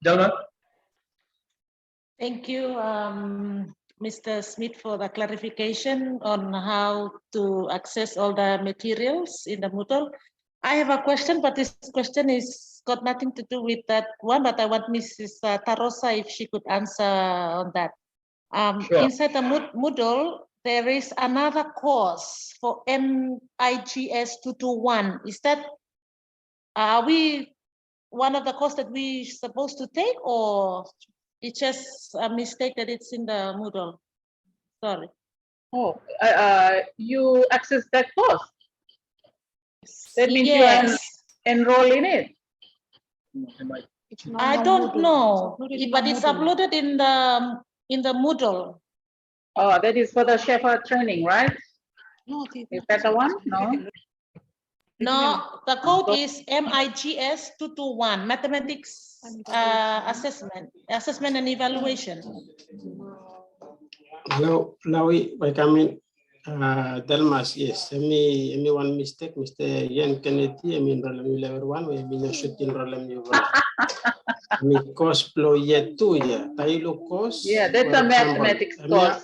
Delma. Thank you, Mr. Smith, for the clarification on how to access all the materials in the Moodle. I have a question, but this question is got nothing to do with that one, but I want Mrs. Tarosa if she could answer on that. Sure. Inside the Moodle, there is another course for MIGS 221. Is that, are we one of the courses that we supposed to take, or it's just a mistake that it's in the Moodle? Sorry. Oh, you access that course. That means Yes. you enroll in it. I don't know, but it's uploaded in the Moodle. Oh, that is for the Shepherd training, right? Is that the one? No. No, the code is MIGS 221, Mathematics Assessment and Evaluation. Hello, I come in. Delmas, yes. Me one mistake, Mr. Yan Kennedy, I mean, level 1, we mean should enroll you. Mi course flow yet too, yeah. Tayo course. Yeah, that's a mathematics course.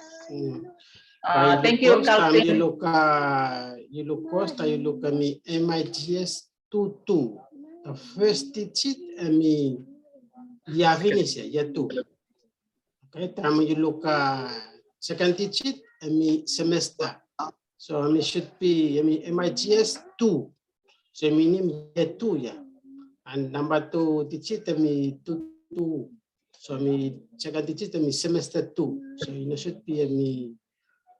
Thank you, Calvin. Calvin. You look course, tayo look at me MITS 22. The first teach me yeah finish yeah two. Okay, time you look second teach it me semester. So I should be MITS 2. So minimum year 2, yeah. And number 2 teach it me 2. So second teach it me semester 2. So you should be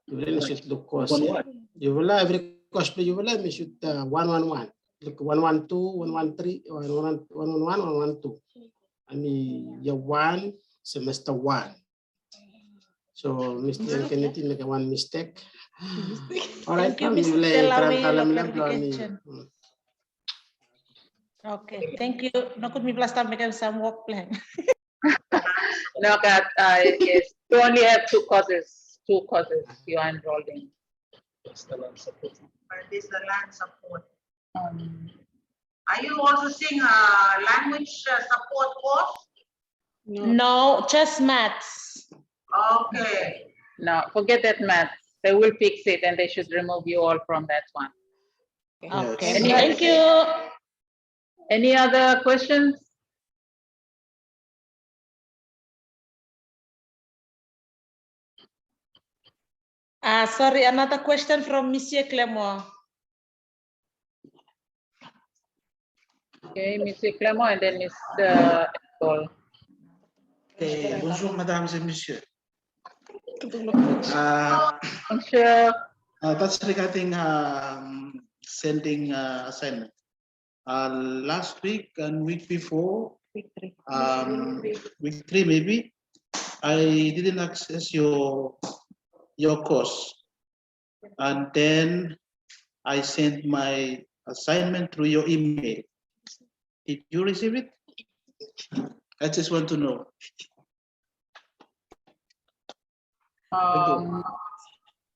you should look course. Yeah. You will every course you will me should 111. Look 112, 113, 111, 112. Year 1, semester 1. So Mr. Kennedy make one mistake. All right, Thank you, Mr. Delawi, your clarification. Okay, thank you. No, could me plus time make some work plan. No, Kat, yes, you only have two courses you are enrolled in. This is the land support. Are you also seeing a language support course? No, just maths. Okay. No, forget that math. They will fix it and they should remove you all from that one. Okay, Any- thank you. Any other questions? Sorry, another question from Monsieur Clement. Okay, Monsieur Clement and then Mr. Paul. Bonjour, mesdames et messieurs. Sure. That's regarding sending assignment. Last week and week before, week 3 maybe, I didn't access your course, and then I sent my assignment through your email. Did you receive it? I just want to know.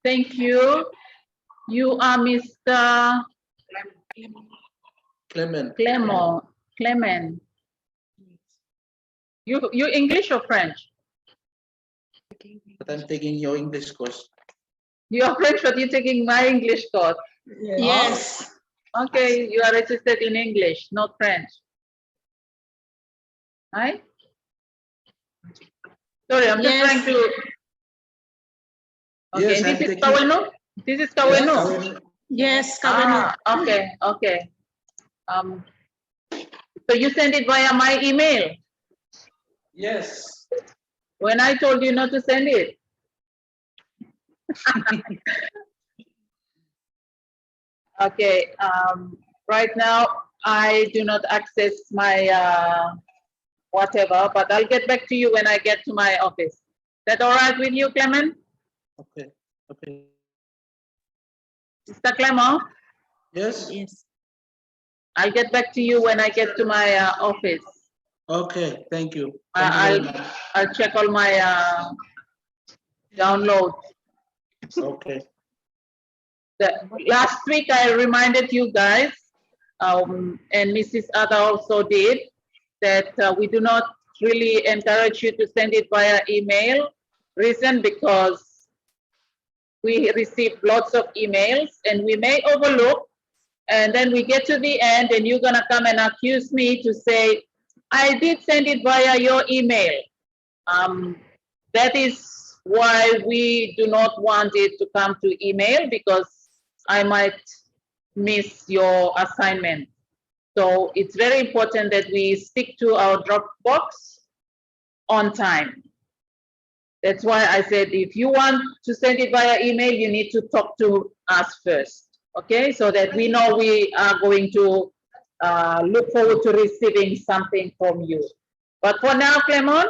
Thank you. You are Mr. Clement. Clement. You English or French? But I'm taking your English course. You are French, but you're taking my English course. Yes. Okay, you are registered in English, not French. Right? Sorry, I'm just Yes. trying to. Okay, Yes, this I'm is taking- Kawenu? This is Kawenu? Yes, Kawenu. Okay. So you send it via my email Yes. when I told you not to send it. Okay, right now I do not access my whatever, but I'll get back to you when I get to my office. Is that all right with you, Clement? Okay. Mr. Clement? Yes. Yes. I'll get back to you when I get to my office. Okay. Thank you. Thank you very much. I'll check all my downloads. Okay. Last week I reminded you guys, and Mrs. Ada also did, that we do not really encourage you to send it via email. Reason because we receive lots of emails and we may overlook, and then we get to the end and you're gonna come and accuse me to say, I did send it via your email. That is why we do not want it to come to email, because I might miss your assignment. So it's very important that we stick to our Dropbox on time. That's why I said, if you want to send it via email, you need to talk to us first, okay? So that we know we are going to look forward to receiving something from you. But for now, Clement,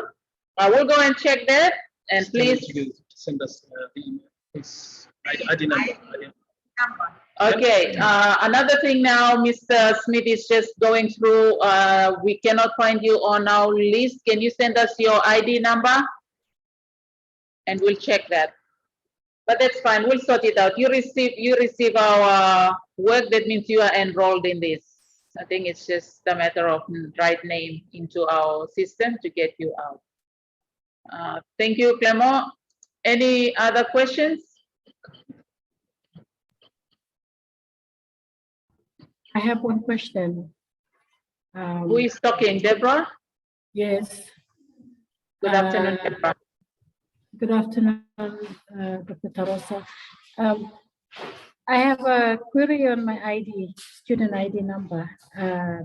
I will go and check that, and please. Send us the email. Please. I didn't. Okay, another thing now, Mr. Smith is just going through, we cannot find you on our list. Can you send us your ID number? And we'll check that. But that's fine, we'll sort it out. You receive our work, that means you are enrolled in this. I think it's just a matter of right name into our system to get you out. Thank you, Clement. Any other questions? I have one question. Who is talking, Deborah? Yes. Good afternoon, Deborah. Good afternoon, Dr. Tarosa. I have a query on my ID, student ID number.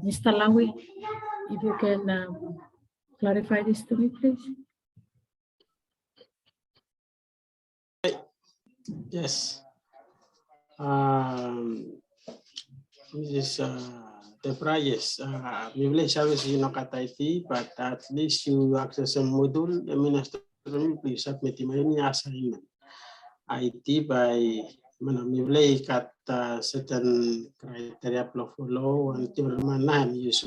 Mr. Lawi, if you can clarify this to me, please. Yes. This is the price. We will service you know kata IT, but at least you access a module. The minister please submit my assignment. IT by we will cut certain criteria follow and mana use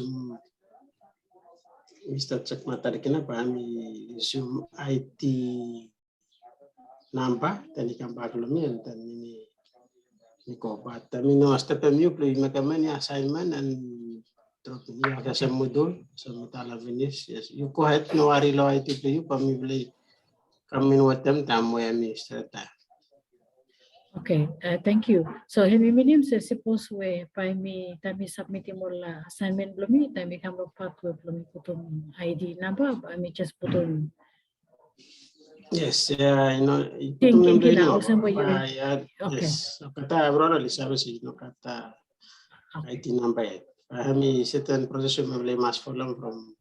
Mr. Cek materi kenapa kami use IT number dan ikan baglumnya dan ini but no step you play make many assignment and drop you have some module so metala finish yes you go ahead no worry lo IT play you pamibili kami watem tamu administrator. Okay, thank you. So, hemi minim se suppose we by me tami submit mo la assignment blumi tami kamo part we blumi putum ID number I me just putum. Yes, you know, Thinking putum na no. also mo yun. Okay. Yes, kata abroad ali service no kata IT number. Kami certain process mo blay mas follow from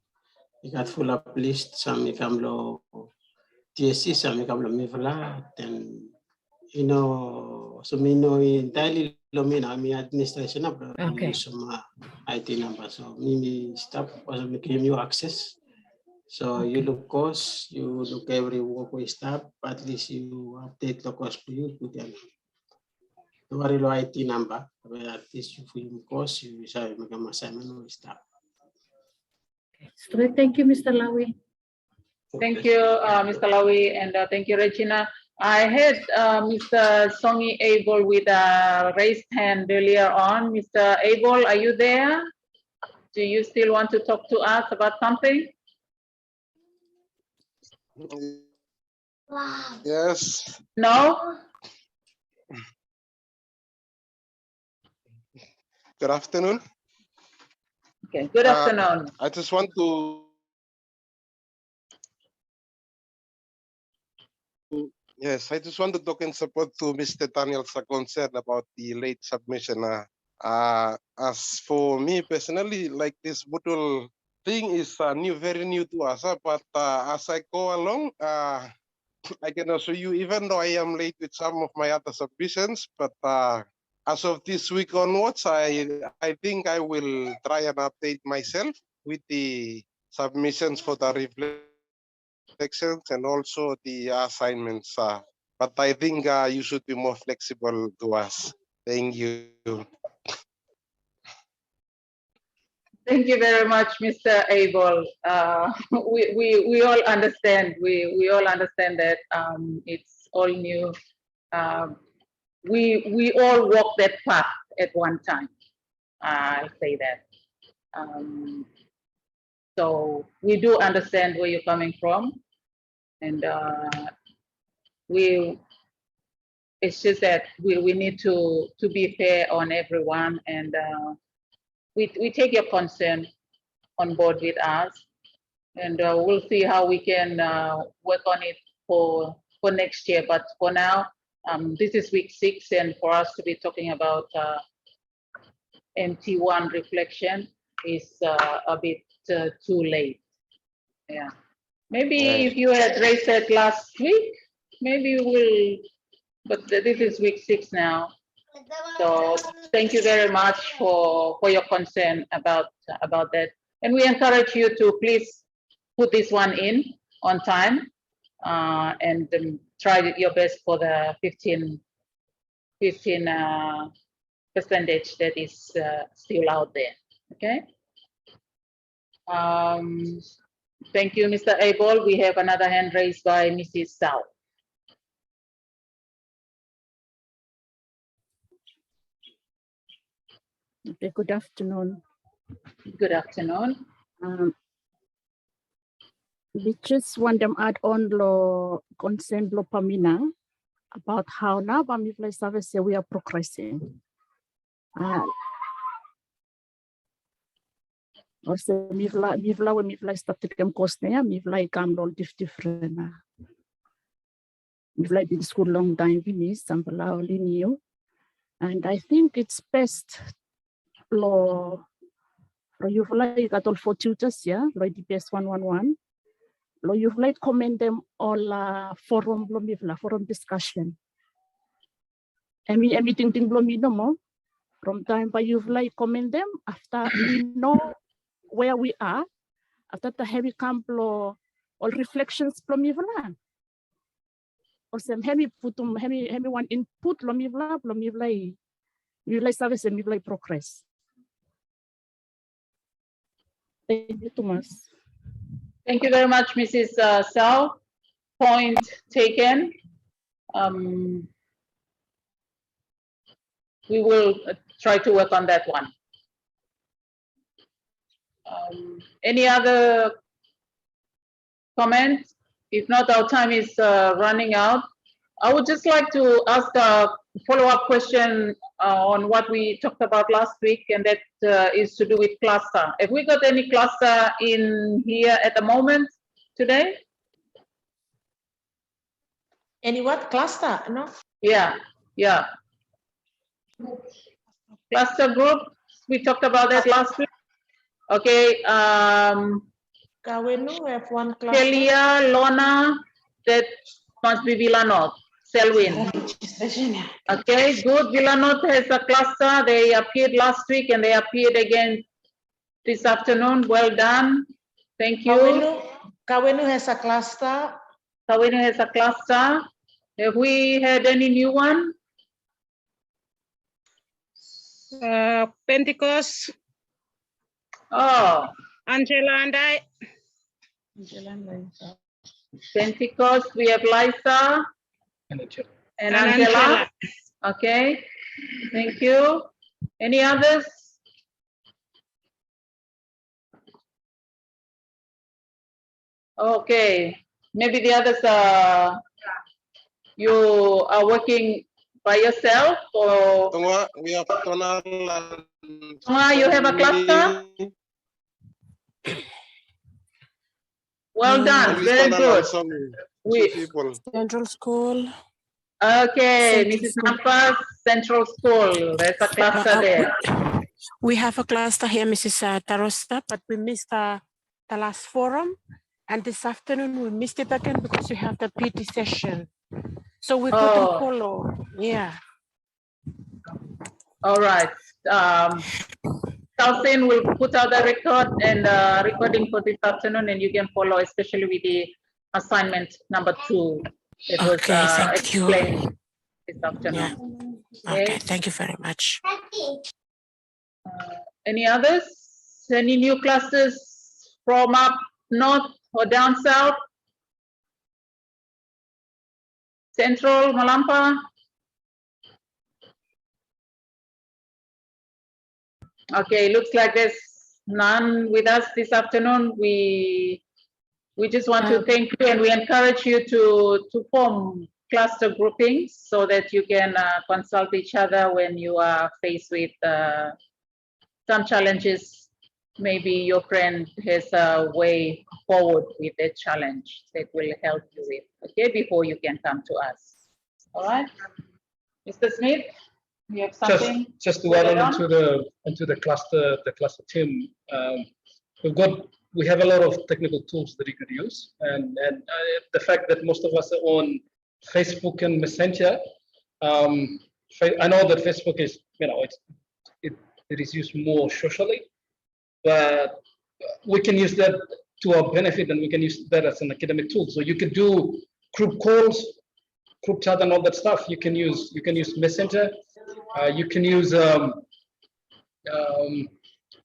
ikat full up list sami kamlo TSC sami kamlo mifla then you know so me know entirely lomina mi administration up Okay. some IT number so me stop also me claim you access so you look cost you look every work we stop at least you update the cost to you to them the worry lo IT number at least you for cost you say make a assignment we stop. Straight, thank you, Mr. Lawi. Thank you, Mr. Lawi, and thank you, Regina. I had Mr. Songi Abel with a raised hand earlier on. Mr. Abel, are you there? Do you still want to talk to us about something? Yes. No? Good afternoon. Okay, good afternoon. I just want to I just want to talk in support to Mr. Daniel's concern about the late submission. As for me personally, like this module thing is very new to us, but as I go along, I can assure you, even though I am late with some of my other submissions, but as of this week onwards, I think I will try and update myself with the submissions for the reflections and also the assignments. But I think you should be more flexible to us. Thank you. Thank you very much, Mr. Abel. We all understand. We all understand that it's all new. We all walk that path at one time. I'll say that. So we do understand where you're coming from, and it's just that we need to be fair on everyone, and we take your concern on board with us, and we'll see how we can work on it for next year. But for now, this is week 6, and for us to be talking about MT1 reflection is a bit too late. Yeah, maybe if you had raised that last week, maybe we'll. But this is week 6 now. So thank you very much for your concern about that. And we encourage you to please put this one in on time and try your best for the 15 percentage that is still out there. Okay. Thank you, Mr. Abel. We have another hand raised by Mrs. South. Okay, good afternoon. Good afternoon. We just want them add on lo consent lo pamina about how now Bamifly service we are progressing. Also, mifla started kem course there, mifla come all different. Mifla been school long time finish, sampala only new. And I think it's best lo you've like got all 4 tutors, yeah, lo EDPS111. Lo you've like comment them all forum lo mifla forum discussion. Everything lo mi no more. From time by you've like comment them after we know where we are, after the heavy camp lo all reflections lo mifla. Or some heavy one input lo mifla service and mifla progress. Thank you, Thomas. Thank you very much, Mrs. Sao. Point taken. We will try to work on that one. Any other comment? If not, our time is running out. I would just like to ask a follow-up question on what we talked about last week, and that is to do with cluster. Have we got any cluster in here at the moment today? Any what cluster? No. Yeah. Cluster group. We talked about that last week. Okay. Kawenu, we have one cluster. Kelia, Lona, that must be Villa North. Selwyn. Okay, good. Villa North has a cluster. They appeared last week and they appeared again this afternoon. Well done. Thank you. Kawenu has a cluster. Kawenu has a cluster. Have we had any new one? Pentecost. Oh. Angela and I. Pentecost, we have Liza and Angela. Okay, thank you. Any others? Okay, maybe the others you are working by yourself, or We have Tonal. you have a cluster? Well done, very good. Central School. Okay, Mrs. Nampas, Central School, there's a cluster there. We have a cluster here, Mrs. Tarosa, but we missed the last forum. And this afternoon we missed it again because we have the PT session. So we couldn't follow, yeah. All right. Southend will put out the record and recording for this afternoon, and you can follow, especially with the assignment number 2. It was explained this afternoon. Yeah. Okay, thank you very much. Any others? Any new classes from up north or down south? Central, Malampa? Okay, looks like there's none with us this afternoon. We just want to thank you, and we encourage you to form cluster groupings so that you can consult each other when you are faced with some challenges. Maybe your friend has a way forward with a challenge that will help you with, okay, before you can come to us. All right, Mr. Smith, you have something? Just to add on into the cluster team, we have a lot of technical tools that you could use, and the fact that most of us are on Facebook and Messenger. I know that Facebook is, it is used more socially, but we can use that to our benefit, and we can use that as an academic tool. So you could do group calls, group chat, and all that stuff. You can use Messenger. You can use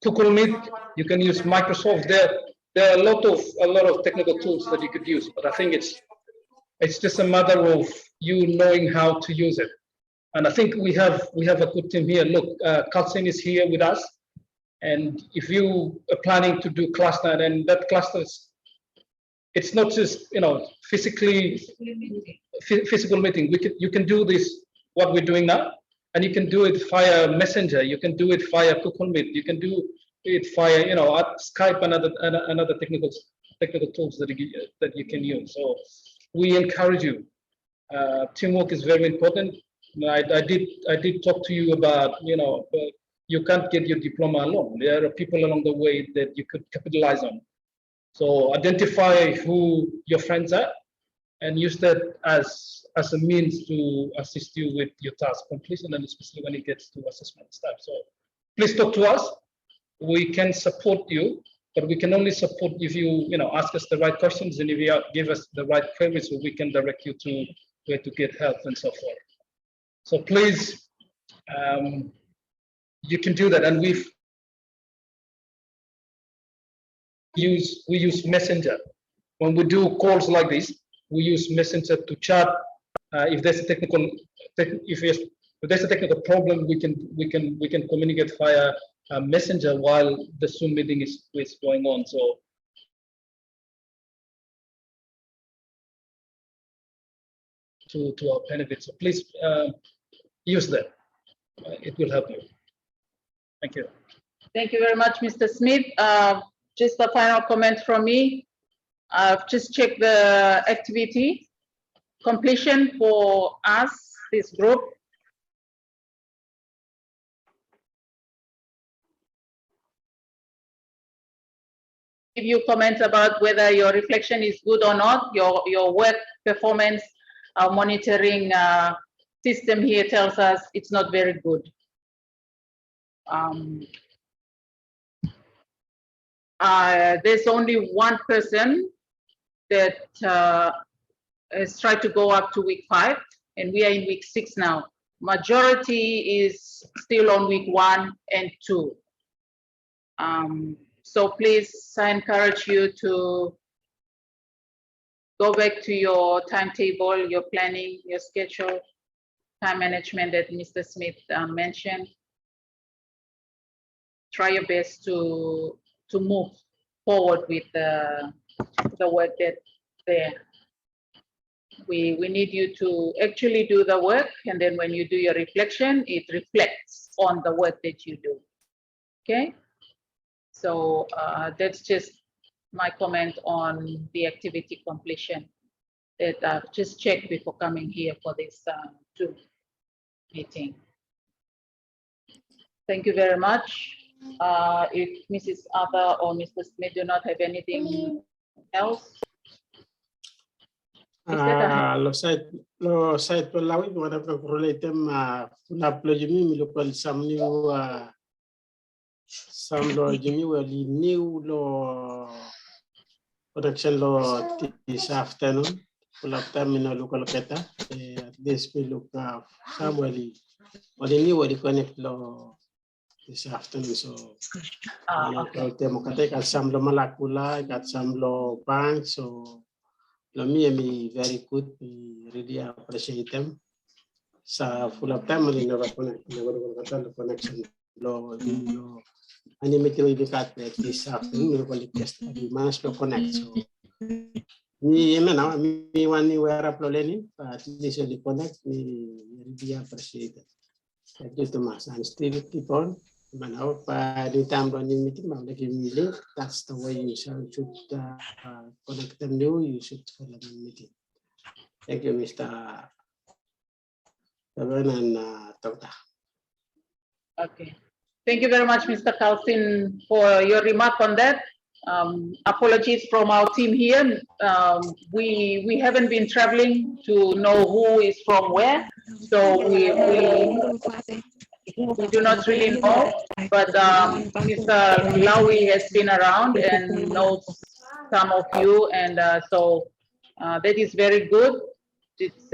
Google Meet. You can use Microsoft. There are a lot of technical tools that you could use, but I think it's just a matter of you knowing how to use it. And I think we have a good team here. Look, Kalsin is here with us. And if you are planning to do cluster, then that cluster is, it's not just, you know, physical meeting. You can do this, what we're doing now, and you can do it via Messenger. You can do it via Google Meet. You can do it via, you know, Skype and other technical tools that you can use. So we encourage you. Teamwork is very important. I did talk to you about, you know, you can't get your diploma alone. There are people along the way that you could capitalize on. So identify who your friends are and use that as a means to assist you with your task completion, and especially when it gets to assessment stuff. So please talk to us. We can support you, but we can only support if you ask us the right questions, and if you give us the right queries, so we can direct you to where to get help and so forth. So please, you can do that, and we use Messenger when we do calls like this. We use Messenger to chat. If there's a technical problem, we can communicate via Messenger while the Zoom meeting is going on. So to our benefit. So please use that. It will help you. Thank you. Thank you very much, Mr. Smith. Just a final comment from me. I've just checked the activity completion for us, this group. Give you comments about whether your reflection is good or not. Your work performance, our monitoring system here tells us it's not very good. There's only one person that has tried to go up to week 5, and we are in week 6 now. Majority is still on week 1 and 2. So please, I encourage you to go back to your timetable, your planning, your schedule, time management that Mr. Smith mentioned. Try your best to move forward with the work that's there. We need you to actually do the work, and then when you do your reflection, it reflects on the work that you do. Okay? So that's just my comment on the activity completion that I've just checked before coming here for this Zoom meeting. Thank you very much. If Mrs. Ada or Mr. Smith do not have anything else. Lo site pelawi wana related kuna plojimi milopal samniu samlo jimi wali new lo production lo this afternoon pula terminal local keta at least we look somewhere wali new wali connect lo this afternoon. So okay. Temo kate kat samlo malakula kat samlo bank. So me very good. We really appreciate them. Sa full of time we never connect. Never connection. Lo animate we got this afternoon. We just managed to connect. So me one where uploading, but this only connect. We really appreciate it. Thank you so much. And still keep on. Manau pa di time running meeting, link. That's the way you should connect them new. You should follow the meeting. Thank you, Mr. Evan and Dr. Okay. Thank you very much, Mr. Kalsin, for your remark on that. Apologies from our team here. We haven't been traveling to know who is from where, so we do not really know, but Mr. Lawi has been around and knows some of you, and so that is very good. It's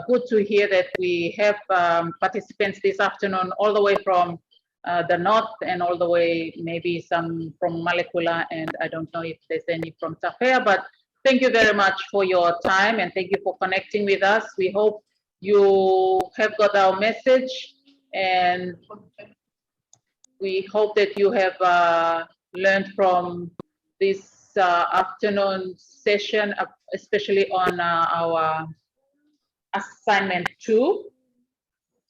good to hear that we have participants this afternoon all the way from the north and all the way, maybe some from Malekula, and I don't know if there's any from Tafea, but thank you very much for your time and thank you for connecting with us. We hope you have got our message, and we hope that you have learned from this afternoon session, especially on our assignment 2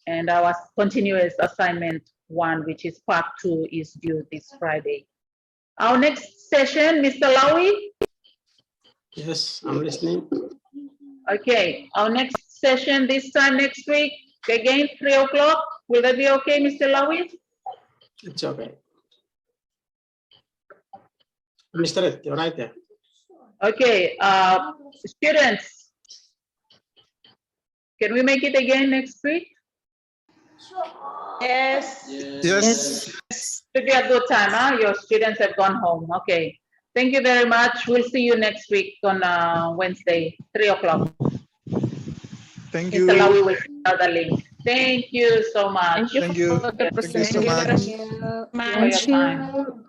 and our continuous assignment 1, which is part 2, is due this Friday. Our next session, Mr. Lowy. Yes, I'm listening. Okay, our next session this time next week, again, 3 o'clock. Will that be okay, Mr. Lowy? It's okay. Mr. Ed, you're right there. Okay, students, can we make it again next week? Yes. Yes. Should be a good time, huh? Your students have gone home. Okay. Thank you very much. We'll see you next week on Wednesday, 3 o'clock. Thank Mr. Lawi you. will share the link. Thank you so much. Thank you. For the Thank you so presentation. much. For your time.